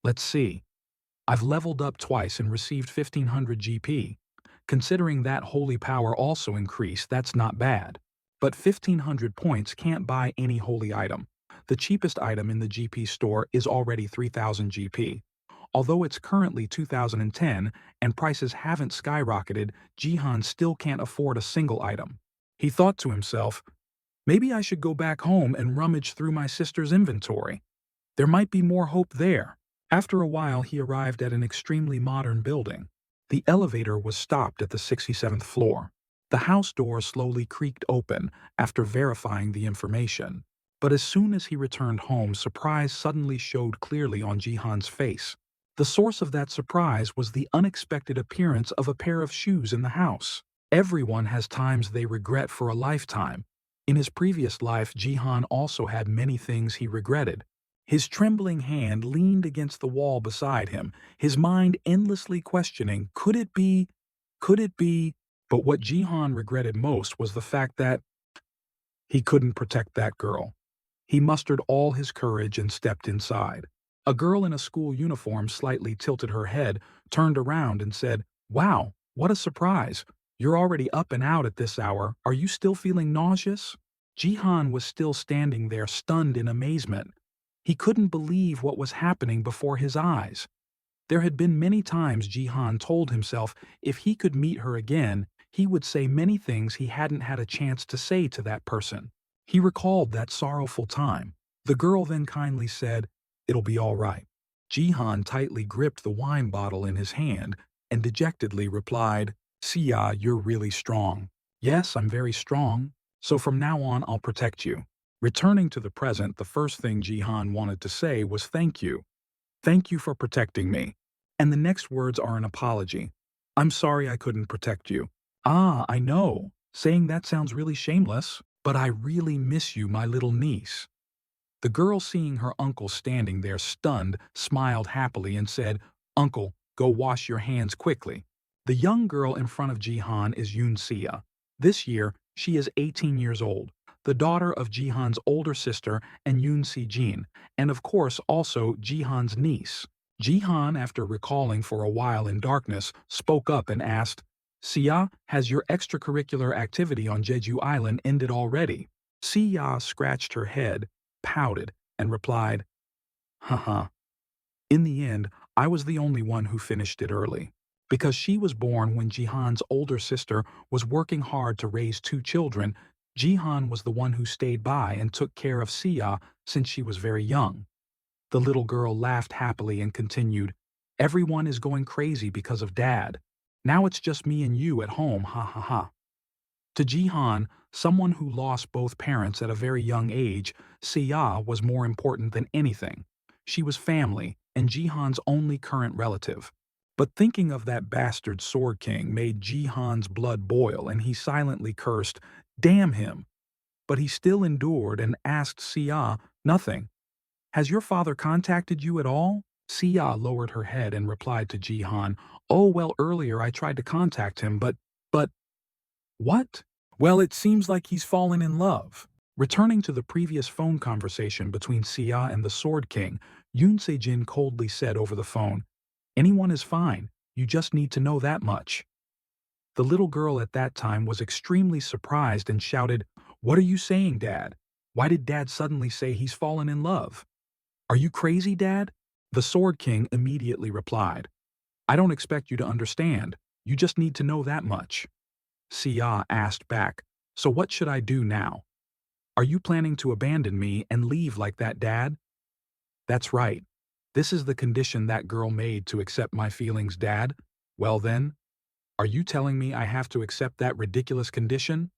Let's see. I've leveled up twice and received 1500 GP. Considering that Holy Power also increased, that's not bad. But 1500 points can't buy any holy item. The cheapest item in the GP store is already 3000 GP. Although it's currently 2010 and prices haven't skyrocketed, Jihan still can't afford a single item. He thought to himself, maybe I should go back home and rummage through my sister's inventory. There might be more hope there. After a while, he arrived at an extremely modern building. The elevator was stopped at the 67th floor. The house door slowly creaked open after verifying the information. But as soon as he returned home, surprise suddenly showed clearly on Jihan's face. The source of that surprise was the unexpected appearance of a pair of shoes in the house. Everyone has times they regret for a lifetime. In his previous life, Jihan also had many things he regretted. His trembling hand leaned against the wall beside him, his mind endlessly questioning, could it be? Could it be? But what Jihan regretted most was the fact that he couldn't protect that girl. He mustered all his courage and stepped inside. A girl in a school uniform slightly tilted her head, turned around and said, "Wow, what a surprise. You're already up and out at this hour. Are you still feeling nauseous?" Jihan was still standing there, stunned in amazement. He couldn't believe what was happening before his eyes. There had been many times Jihan told himself if he could meet her again, he would say many things he hadn't had a chance to say to that person. He recalled that sorrowful time. The girl then kindly said, "It'll be all right." Jihan tightly gripped the wine bottle in his hand and dejectedly replied, "Siya, you're really strong." "Yes, I'm very strong. So from now on, I'll protect you." Returning to the present, the first thing Jihan wanted to say was thank you. Thank you for protecting me. And the next words are an apology. I'm sorry I couldn't protect you. Ah, I know. Saying that sounds really shameless, but I really miss you, my little niece. The girl, seeing her uncle standing there stunned, smiled happily and said, Uncle, go wash your hands quickly. The young girl in front of Jihan is Yoon Sia. This year, she is 18 years old, the daughter of Jihan's older sister and Yoon Si Jin, and of course also Jihan's niece. Jihan, after recalling for a while in darkness, spoke up and asked, Sia, has your extracurricular activity on Jeju Island ended already? Sia scratched her head, pouted, and replied, Haha. In the end, I was the only one who finished it early. Because she was born when Jihan's older sister was working hard to raise two children, Jihan was the one who stayed by and took care of Sia since she was very young. The little girl laughed happily and continued, Everyone is going crazy because of Dad. Now it's just me and you at home, ha ha ha. To Jihan, someone who lost both parents at a very young age, Sia was more important than anything. She was family and Jihan's only current relative. But thinking of that bastard Sword King made Jihan's blood boil and he silently cursed, Damn him! But he still endured and asked Sia, Nothing. Has your father contacted you at all? Sia lowered her head and replied to Jihan, Oh, well, earlier I tried to contact him, but, what? Well, it seems like he's fallen in love. Returning to the previous phone conversation between Sia and the Sword King, Yoon Se-jin coldly said over the phone, Anyone is fine, you just need to know that much. The little girl at that time was extremely surprised and shouted, What are you saying, Dad? Why did Dad suddenly say he's fallen in love? Are you crazy, Dad? The Sword King immediately replied, I don't expect you to understand, you just need to know that much. Sia asked back, So what should I do now? Are you planning to abandon me and leave like that, Dad? That's right. This is the condition that girl made to accept my feelings, Dad. Well then, are you telling me I have to accept that ridiculous condition?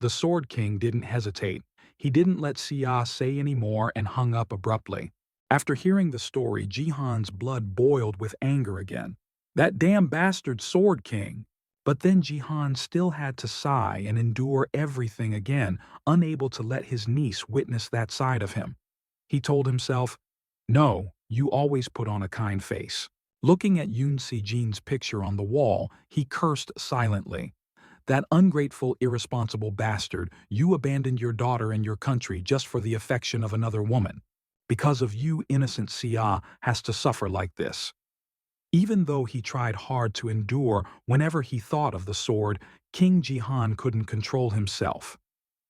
The Sword King didn't hesitate. He didn't let Sia say any more and hung up abruptly. After hearing the story, Jihan's blood boiled with anger again. That damn bastard Sword King! But then Jihan still had to sigh and endure everything again, unable to let his niece witness that side of him. He told himself, No, you always put on a kind face. Looking at Yoon Si-jin's picture on the wall, he cursed silently. That ungrateful, irresponsible bastard, you abandoned your daughter and your country just for the affection of another woman. Because of you, innocent Sia has to suffer like this. Even though he tried hard to endure whenever he thought of the sword, King Jihan couldn't control himself.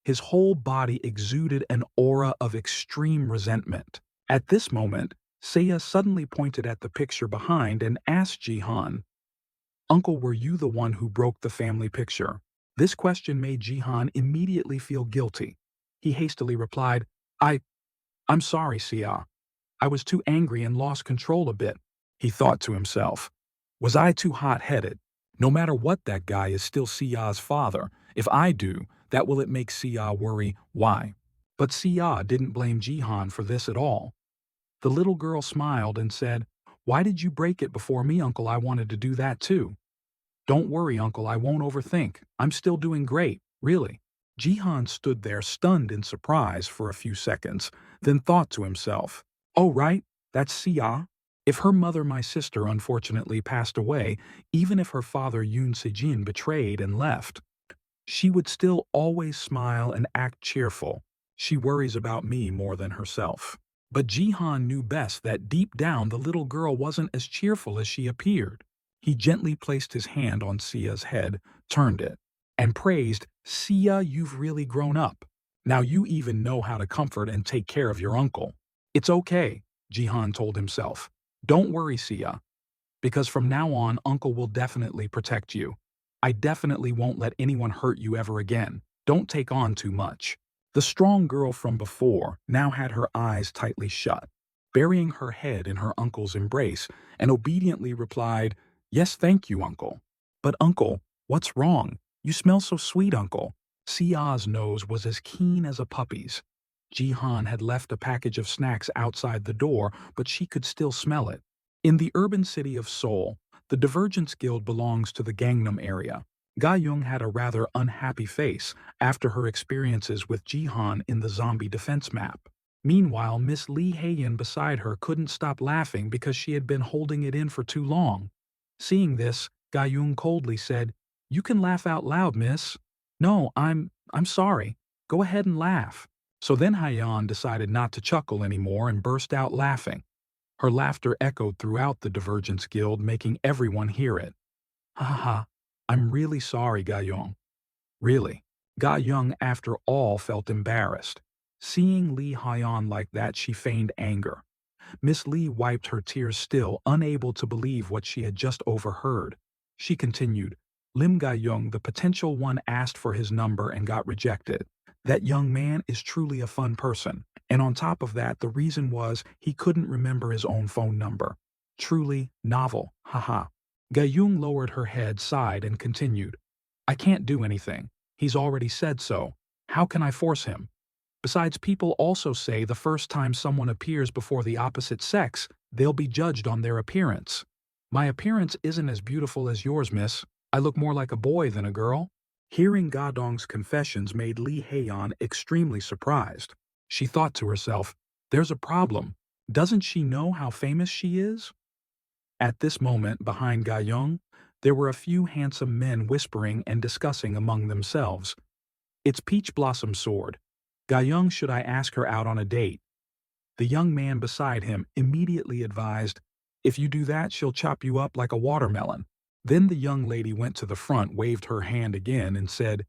His whole body exuded an aura of extreme resentment. At this moment, Seiya suddenly pointed at the picture behind and asked Jihan, Uncle, were you the one who broke the family picture? This question made Jihan immediately feel guilty. He hastily replied, I'm sorry, Sia. I was too angry and lost control a bit. He thought to himself, Was I too hot-headed? No matter what, that guy is still Sia's father. If I do, that will it make Sia worry. Why? But Sia didn't blame Jihan for this at all. The little girl smiled and said, Why did you break it before me, Uncle? I wanted to do that too. Don't worry, Uncle, I won't overthink. I'm still doing great, really. Jihan stood there stunned in surprise for a few seconds, then thought to himself, Oh, right, that's Sia. If her mother, my sister, unfortunately passed away, even if her father Yoon Se-jin betrayed and left, she would still always smile and act cheerful. She worries about me more than herself. But Jihan knew best that deep down the little girl wasn't as cheerful as she appeared. He gently placed his hand on Sia's head, turned it, and praised, Sia, you've really grown up. Now you even know how to comfort and take care of your uncle. It's okay, Jihan told himself. Don't worry, Sia, because from now on, Uncle will definitely protect you. I definitely won't let anyone hurt you ever again. Don't take on too much. The strong girl from before now had her eyes tightly shut, burying her head in her uncle's embrace, and obediently replied, Yes, thank you, Uncle. But Uncle, what's wrong? You smell so sweet, Uncle. Sia's nose was as keen as a puppy's. Jihan had left a package of snacks outside the door, but she could still smell it. In the urban city of Seoul, the Divergence Guild belongs to the Gangnam area. Ga-young had a rather unhappy face after her experiences with Jihan in the zombie defense map. Meanwhile, Miss Lee Haeyeon beside her couldn't stop laughing because she had been holding it in for too long. Seeing this, Ga-young coldly said, "You can laugh out loud, miss." "No, I'm sorry. Go ahead and laugh." So then Haeyeon decided not to chuckle anymore and burst out laughing. Her laughter echoed throughout the Divergence Guild, making everyone hear it. "Ha ha ha. I'm really sorry, Ga-young." Really. Ga-young, after all, felt embarrassed. Seeing Lee Haeyeon like that, she feigned anger. Miss Lee wiped her tears, still unable to believe what she had just overheard. She continued, "Lim Ga-young, the potential one, asked for his number and got rejected. That young man is truly a fun person. And on top of that, the reason was he couldn't remember his own phone number. Truly novel, haha." Ga-young lowered her head, sighed, and continued, "I can't do anything. He's already said so. How can I force him? Besides, people also say the first time someone appears before the opposite sex, they'll be judged on their appearance. My appearance isn't as beautiful as yours, miss. I look more like a boy than a girl." Hearing Ga-dong's confessions made Lee Haeyeon extremely surprised. She thought to herself, "There's a problem. Doesn't she know how famous she is?" At this moment, behind Ga-young, there were a few handsome men whispering and discussing among themselves. "It's Peach Blossom Sword. Ga-young, should I ask her out on a date?" The young man beside him immediately advised, "If you do that, she'll chop you up like a watermelon." Then the young lady went to the front, waved her hand again, and said,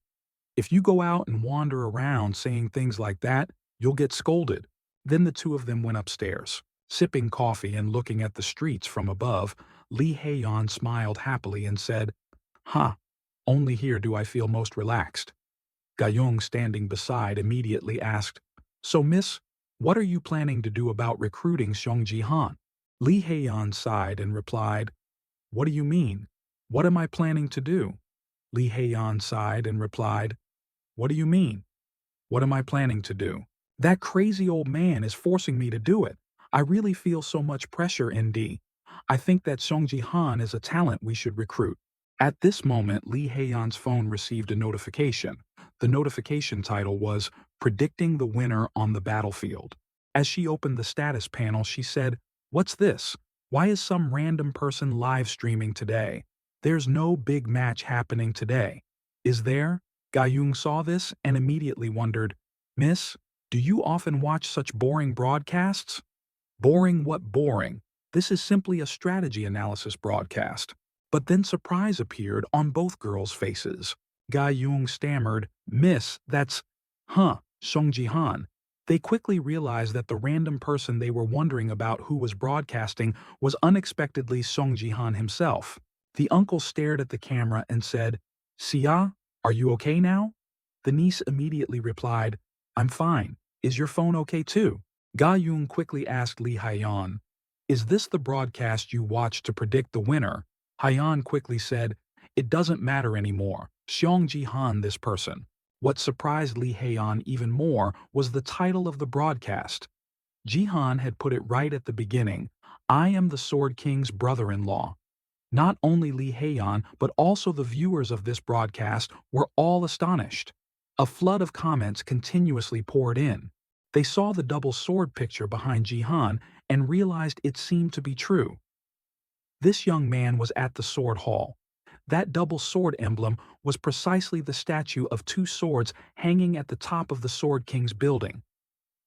"If you go out and wander around saying things like that, you'll get scolded." Then the two of them went upstairs. Sipping coffee and looking at the streets from above, Lee Haeyeon smiled happily and said, "Ha, only here do I feel most relaxed." Ga-young, standing beside, immediately asked, "So miss, what are you planning to do about recruiting Song Ji-han?" Lee Haeyeon sighed and replied, "What do you mean? What am I planning to do?" Lee Haeyeon sighed and replied, "What do you mean? What am I planning to do? That crazy old man is forcing me to do it. I really feel so much pressure, ND. I think that Song Ji-han is a talent we should recruit." At this moment, Lee Haeyeon's phone received a notification. The notification title was "Predicting the Winner on the Battlefield." As she opened the status panel, she said, "What's this? Why is some random person live streaming today? There's no big match happening today. Is there?" Ga-young saw this and immediately wondered, "Miss, do you often watch such boring broadcasts?" "Boring? What boring? This is simply a strategy analysis broadcast." But then surprise appeared on both girls' faces. Ga-young stammered, "Miss, that's, Song Ji-han." They quickly realized that the random person they were wondering about who was broadcasting was unexpectedly Song Ji-han himself. The uncle stared at the camera and said, "Sia, are you okay now?" The niece immediately replied, "I'm fine. Is your phone okay too?" Ga-young quickly asked Lee Haeyeon, "Is this the broadcast you watched to predict the winner?" Haeyeon quickly said, "It doesn't matter anymore. Song Ji-han, this person." What surprised Lee Haeyeon even more was the title of the broadcast. Ji-han had put it right at the beginning, "I am the Sword King's brother-in-law." Not only Lee Haeyeon, but also the viewers of this broadcast were all astonished. A flood of comments continuously poured in. They saw the double sword picture behind Ji-han and realized it seemed to be true. This young man was at the sword hall. That double sword emblem was precisely the statue of two swords hanging at the top of the Sword King's building.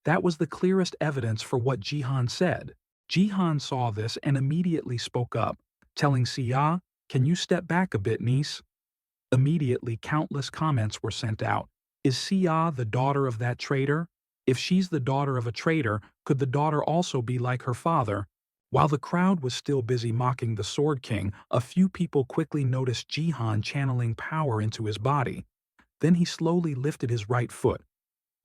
That was the clearest evidence for what Ji-han said. Ji-han saw this and immediately spoke up, telling Sia, "Can you step back a bit, niece?" Immediately, countless comments were sent out. Is Sia the daughter of that traitor? If she's the daughter of a traitor, could the daughter also be like her father? While the crowd was still busy mocking the Sword King, a few people quickly noticed Ji-han channeling power into his body. Then he slowly lifted his right foot.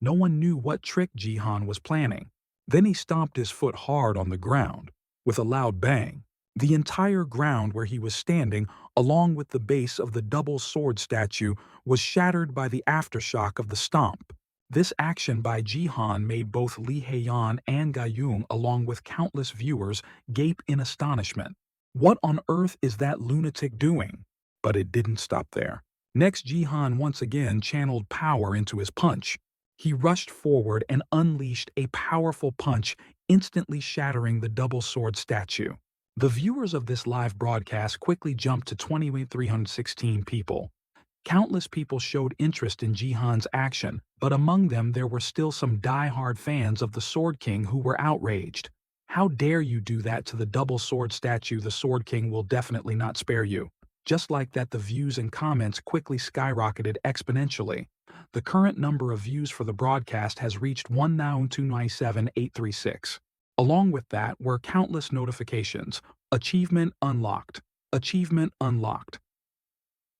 No one knew what trick Ji-han was planning. Then he stomped his foot hard on the ground. With a loud bang, the entire ground where he was standing, along with the base of the double sword statue, was shattered by the aftershock of the stomp. This action by Jihan made both Lee Haeyeon and Gayung, along with countless viewers, gape in astonishment. What on earth is that lunatic doing? But it didn't stop there. Next, Jihan once again channeled power into his punch. He rushed forward and unleashed a powerful punch, instantly shattering the double sword statue. The viewers of this live broadcast quickly jumped to 2,316 people. Countless people showed interest in Jihan's action, but among them there were still some die-hard fans of the Sword King who were outraged. How dare you do that to the double sword statue? The Sword King will definitely not spare you. Just like that, the views and comments quickly skyrocketed exponentially. The current number of views for the broadcast has reached 1,297,836. Along with that were countless notifications. Achievement unlocked. Achievement unlocked.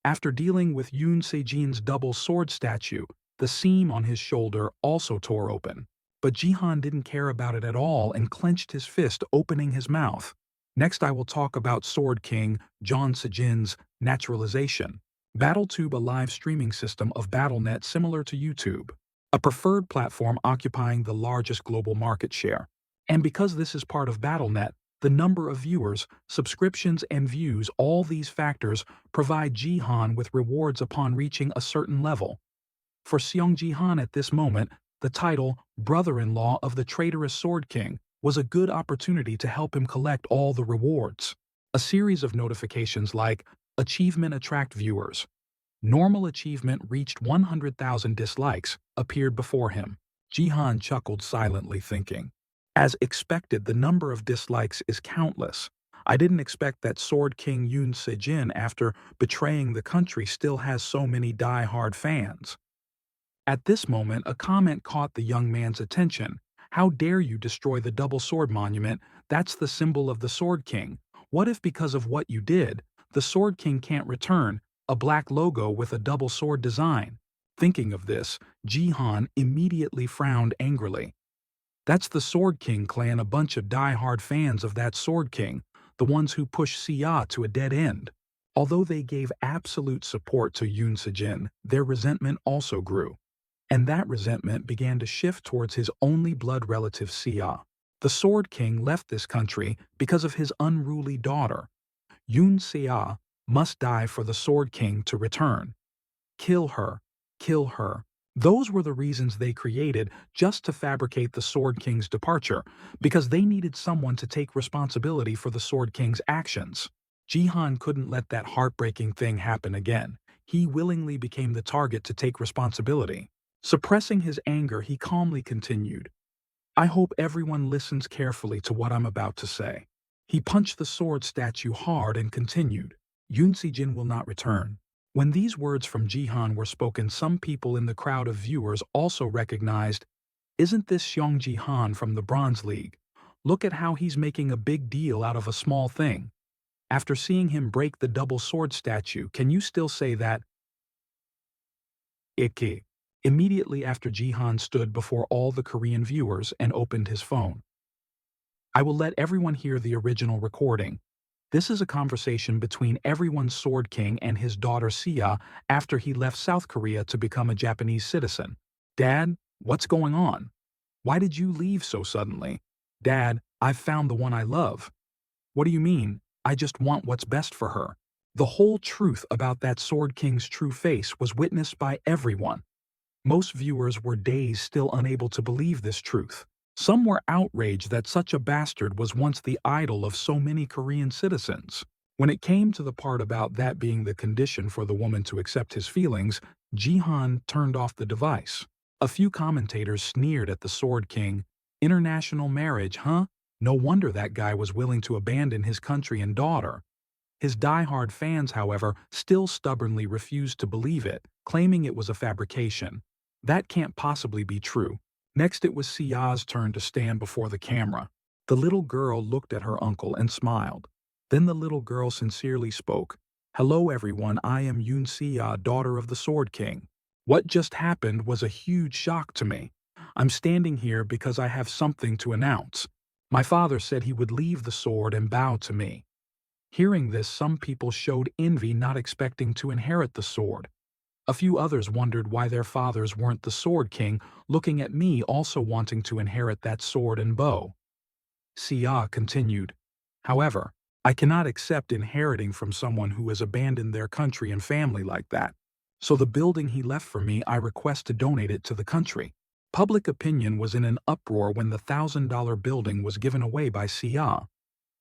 After dealing with Yoon Se-jin's double sword statue, the seam on his shoulder also tore open. But Jihan didn't care about it at all and clenched his fist, opening his mouth. Next, I will talk about Sword King Jeon Se-jin's naturalization. BattleTube, a live streaming system of BattleNet similar to YouTube, a preferred platform occupying the largest global market share. And because this is part of BattleNet, the number of viewers, subscriptions, and views, all these factors provide Jihan with rewards upon reaching a certain level. For Seong Jihan at this moment, the title, brother-in-law of the traitorous Sword King, was a good opportunity to help him collect all the rewards. A series of notifications like Achievement attract viewers. Normal achievement reached 100,000 dislikes appeared before him. Jihan chuckled silently, thinking, as expected, the number of dislikes is countless. I didn't expect that Sword King Yoon Se-jin, after betraying the country, still has so many die-hard fans. At this moment, a comment caught the young man's attention. How dare you destroy the double sword monument? That's the symbol of the Sword King. What if because of what you did, the Sword King can't return a black logo with a double sword design? Thinking of this, Jihan immediately frowned angrily. That's the Sword King clan, a bunch of die-hard fans of that Sword King, the ones who pushed Sia to a dead end. Although they gave absolute support to Yoon Se-jin, their resentment also grew. And that resentment began to shift towards his only blood relative Sia. The Sword King left this country because of his unruly daughter. Yoon Se-ah must die for the Sword King to return. Kill her. Kill her. Those were the reasons they created, just to fabricate the Sword King's departure, because they needed someone to take responsibility for the Sword King's actions. Jihan couldn't let that heartbreaking thing happen again. He willingly became the target to take responsibility. Suppressing his anger, he calmly continued, I hope everyone listens carefully to what I'm about to say. He punched the sword statue hard and continued, Yoon Se-jin will not return. When these words from Jihan were spoken, some people in the crowd of viewers also recognized, isn't this Seong Jihan from the Bronze League? Look at how he's making a big deal out of a small thing. After seeing him break the double sword statue, can you still say that? Ikke. Immediately after, Jihan stood before all the Korean viewers and opened his phone. I will let everyone hear the original recording. This is a conversation between everyone's Sword King and his daughter Sia after he left South Korea to become a Japanese citizen. Dad, what's going on? Why did you leave so suddenly? Dad, I've found the one I love. What do you mean? I just want what's best for her. The whole truth about that Sword King's true face was witnessed by everyone. Most viewers were dazed, still unable to believe this truth. Some were outraged that such a bastard was once the idol of so many Korean citizens. When it came to the part about that being the condition for the woman to accept his feelings, Jihan turned off the device. A few commentators sneered at the Sword King. International marriage, huh? No wonder that guy was willing to abandon his country and daughter. His die-hard fans, however, still stubbornly refused to believe it, claiming it was a fabrication. That can't possibly be true. Next, it was Sia's turn to stand before the camera. The little girl looked at her uncle and smiled. Then the little girl sincerely spoke. Hello everyone, I am Yoon Se-ah, daughter of the Sword King. What just happened was a huge shock to me. I'm standing here because I have something to announce. My father said he would leave the sword and bow to me. Hearing this, some people showed envy, not expecting to inherit the sword. A few others wondered why their fathers weren't the Sword King, looking at me also wanting to inherit that sword and bow. Sia continued, "However, I cannot accept inheriting from someone who has abandoned their country and family like that. So the building he left for me, I request to donate it to the country." Public opinion was in an uproar when the $1,000 building was given away by Sia.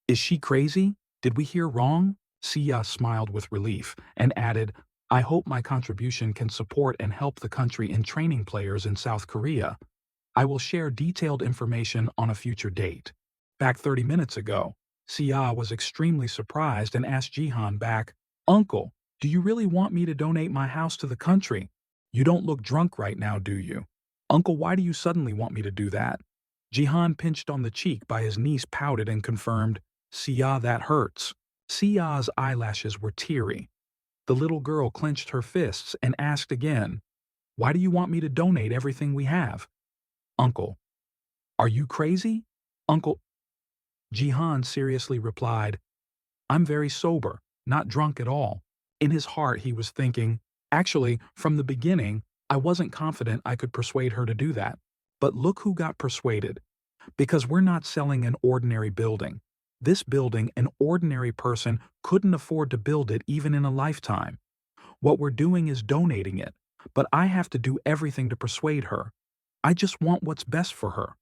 "Is she crazy? Did we hear wrong?" Sia smiled with relief and added, "I hope my contribution can support and help the country in training players in South Korea. I will share detailed information on a future date." Back 30 minutes ago, Sia was extremely surprised and asked Jihan back, "Uncle, do you really want me to donate my house to the country? You don't look drunk right now, do you? Uncle, why do you suddenly want me to do that?" Jihan, pinched on the cheek by his niece, pouted and confirmed, "Sia, that hurts." Sia's eyelashes were teary. The little girl clenched her fists and asked again, "Why do you want me to donate everything we have?" "Uncle, are you crazy? Uncle—" Jihan seriously replied, "I'm very sober, not drunk at all." In his heart he was thinking, "Actually, from the beginning, I wasn't confident I could persuade her to do that. But look who got persuaded. Because we're not selling an ordinary building. This building, an ordinary person couldn't afford to build it even in a lifetime. What we're doing is donating it, but I have to do everything to persuade her. I just want what's best for her."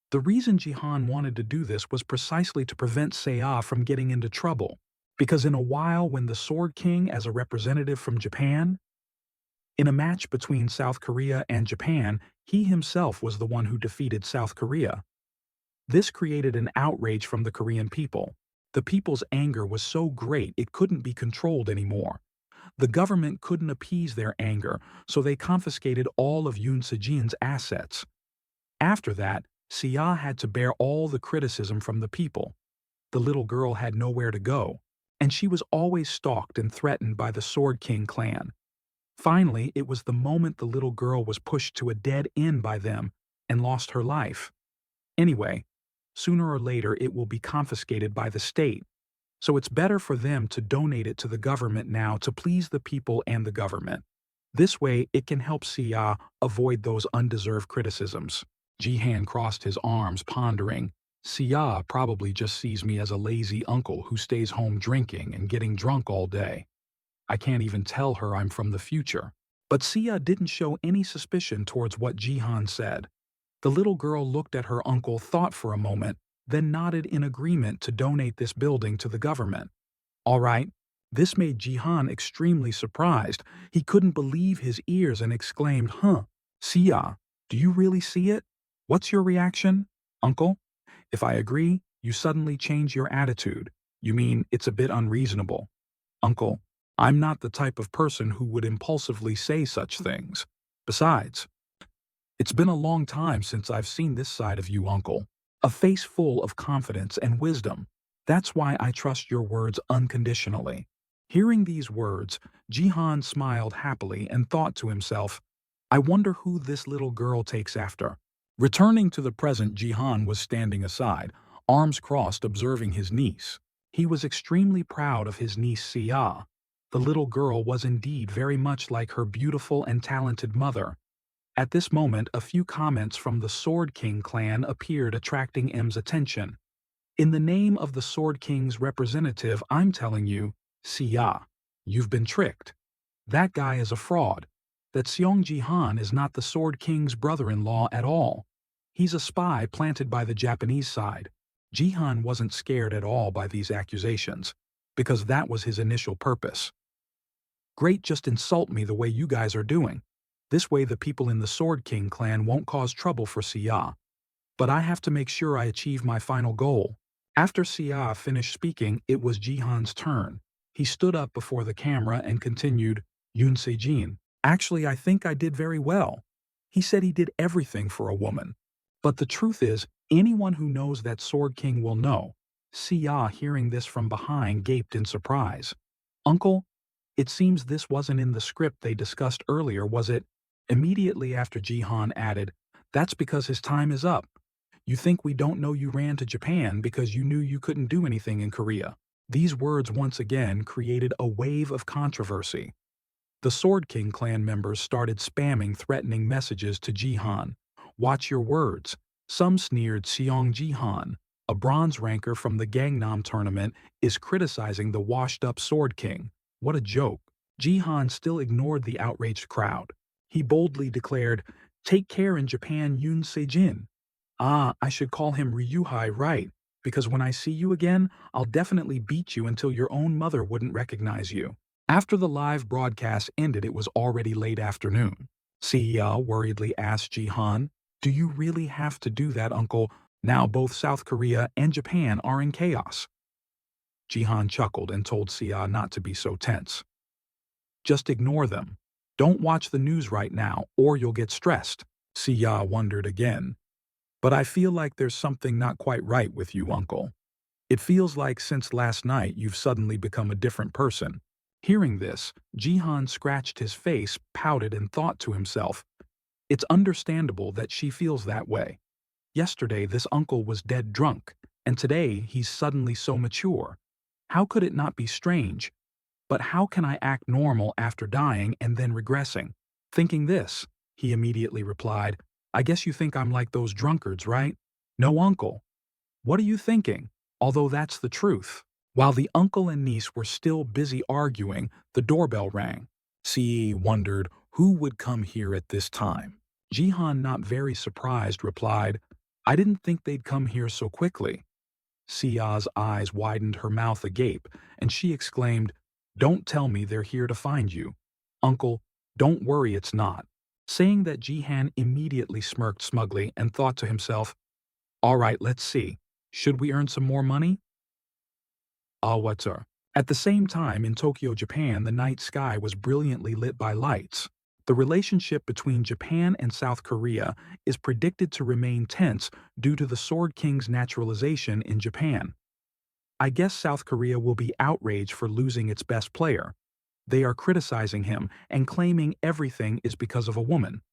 The reason Jihan wanted to do this was precisely to prevent Seiya from getting into trouble, because in a while when the Sword King as a representative from Japan, in a match between South Korea and Japan, he himself was the one who defeated South Korea. This created an outrage from the Korean people. The people's anger was so great it couldn't be controlled anymore. The government couldn't appease their anger, so they confiscated all of Yoon Se-jin's assets. After that, Sia had to bear all the criticism from the people. The little girl had nowhere to go, and she was always stalked and threatened by the Sword King clan. Finally, it was the moment the little girl was pushed to a dead end by them and lost her life. Anyway, sooner or later it will be confiscated by the state, so it's better for them to donate it to the government now to please the people and the government. This way, it can help Sia avoid those undeserved criticisms. Jihan crossed his arms, pondering, "Sia probably just sees me as a lazy uncle who stays home drinking and getting drunk all day. I can't even tell her I'm from the future." But Sia didn't show any suspicion towards what Jihan said. The little girl looked at her uncle, thought for a moment, then nodded in agreement to donate this building to the government. All right. This made Jihan extremely surprised. He couldn't believe his ears and exclaimed, "Huh, Sia, do you really see it? What's your reaction, uncle? If I agree, you suddenly change your attitude. You mean it's a bit unreasonable. Uncle, I'm not the type of person who would impulsively say such things. Besides, it's been a long time since I've seen this side of you, uncle. A face full of confidence and wisdom. That's why I trust your words unconditionally." Hearing these words, Jihan smiled happily and thought to himself, "I wonder who this little girl takes after." Returning to the present, Jihan was standing aside, arms crossed, observing his niece. He was extremely proud of his niece Sia. The little girl was indeed very much like her beautiful and talented mother. At this moment, a few comments from the Sword King clan appeared, attracting M's attention. "In the name of the Sword King's representative, I'm telling you, Sia, you've been tricked. That guy is a fraud. That Seong Jihan is not the Sword King's brother-in-law at all. He's a spy planted by the Japanese side." Jihan wasn't scared at all by these accusations, because that was his initial purpose. "Great, just insult me the way you guys are doing. This way the people in the Sword King clan won't cause trouble for Sia. But I have to make sure I achieve my final goal." After Sia finished speaking, it was Jihan's turn. He stood up before the camera and continued, "Yoon Se-jin, actually I think I did very well. He said he did everything for a woman. But the truth is, anyone who knows that Sword King will know." Sia, hearing this from behind, gaped in surprise. "Uncle, it seems this wasn't in the script they discussed earlier, was it?" Immediately after, Jihan added, "That's because his time is up. You think we don't know you ran to Japan because you knew you couldn't do anything in Korea." These words once again created a wave of controversy. The Sword King clan members started spamming threatening messages to Jihan. Watch your words. Some sneered Seong Jihan, a bronze ranker from the Gangnam tournament, is criticizing the washed-up Sword King. What a joke. Jihan still ignored the outraged crowd. He boldly declared, "Take care in Japan, Yoon Se-jin." Ah, I should call him Ryuhai, right? Because when I see you again, I'll definitely beat you until your own mother wouldn't recognize you. After the live broadcast ended, it was already late afternoon. Siya worriedly asked Jihan, "Do you really have to do that, uncle? Now both South Korea and Japan are in chaos." Jihan chuckled and told Siya not to be so tense. "Just ignore them. Don't watch the news right now, or you'll get stressed." Siya wondered again. "But I feel like there's something not quite right with you, uncle. It feels like since last night you've suddenly become a different person." Hearing this, Jihan scratched his face, pouted, and thought to himself, "It's understandable that she feels that way. Yesterday this uncle was dead drunk, and today he's suddenly so mature. How could it not be strange? But how can I act normal after dying and then regressing?" Thinking this, he immediately replied, "I guess you think I'm like those drunkards, right?" "No, uncle. What are you thinking? Although that's the truth." While the uncle and niece were still busy arguing, the doorbell rang. Ce wondered who would come here at this time. Jihan, not very surprised, replied, "I didn't think they'd come here so quickly." Sia's eyes widened, her mouth agape, and she exclaimed, "Don't tell me they're here to find you. Uncle, don't worry, it's not." Saying that, Jihan immediately smirked smugly and thought to himself, "All right, let's see. Should we earn some more money?" Awatsu. At the same time, in Tokyo, Japan, the night sky was brilliantly lit by lights. The relationship between Japan and South Korea is predicted to remain tense due to the Sword King's naturalization in Japan. I guess South Korea will be outraged for losing its best player. They are criticizing him and claiming everything is because of a woman.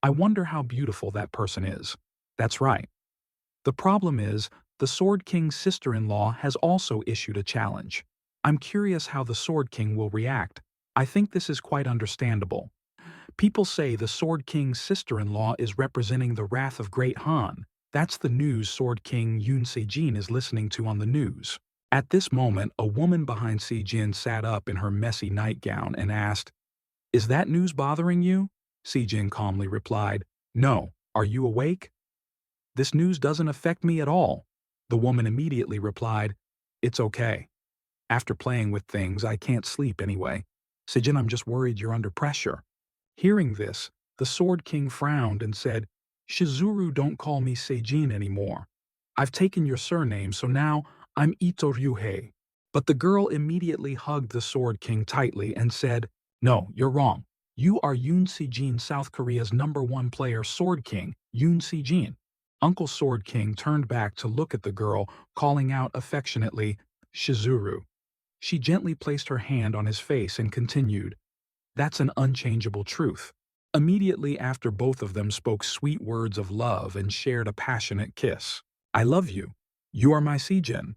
I wonder how beautiful that person is. That's right. The problem is, the Sword King's sister-in-law has also issued a challenge. I'm curious how the Sword King will react. I think this is quite understandable. People say the Sword King's sister-in-law is representing the wrath of Great Han. That's the news Sword King Yoon Se-jin is listening to on the news. At this moment, a woman behind Se-jin sat up in her messy nightgown and asked, "Is that news bothering you?" Se-jin calmly replied, "No. Are you awake?" "This news doesn't affect me at all." The woman immediately replied, "It's okay. After playing with things, I can't sleep anyway. Se-jin, I'm just worried you're under pressure." Hearing this, the Sword King frowned and said, "Shizuru, don't call me Se-jin anymore. I've taken your surname, so now I'm Ito Ryuhei." But the girl immediately hugged the Sword King tightly and said, "No, you're wrong. You are Yoon Se-jin, South Korea's #1 player, Sword King, Yoon Se-jin." Uncle Sword King turned back to look at the girl, calling out affectionately, "Shizuru." She gently placed her hand on his face and continued, "That's an unchangeable truth." Immediately after, both of them spoke sweet words of love and shared a passionate kiss. "I love you. You are my Se-jin."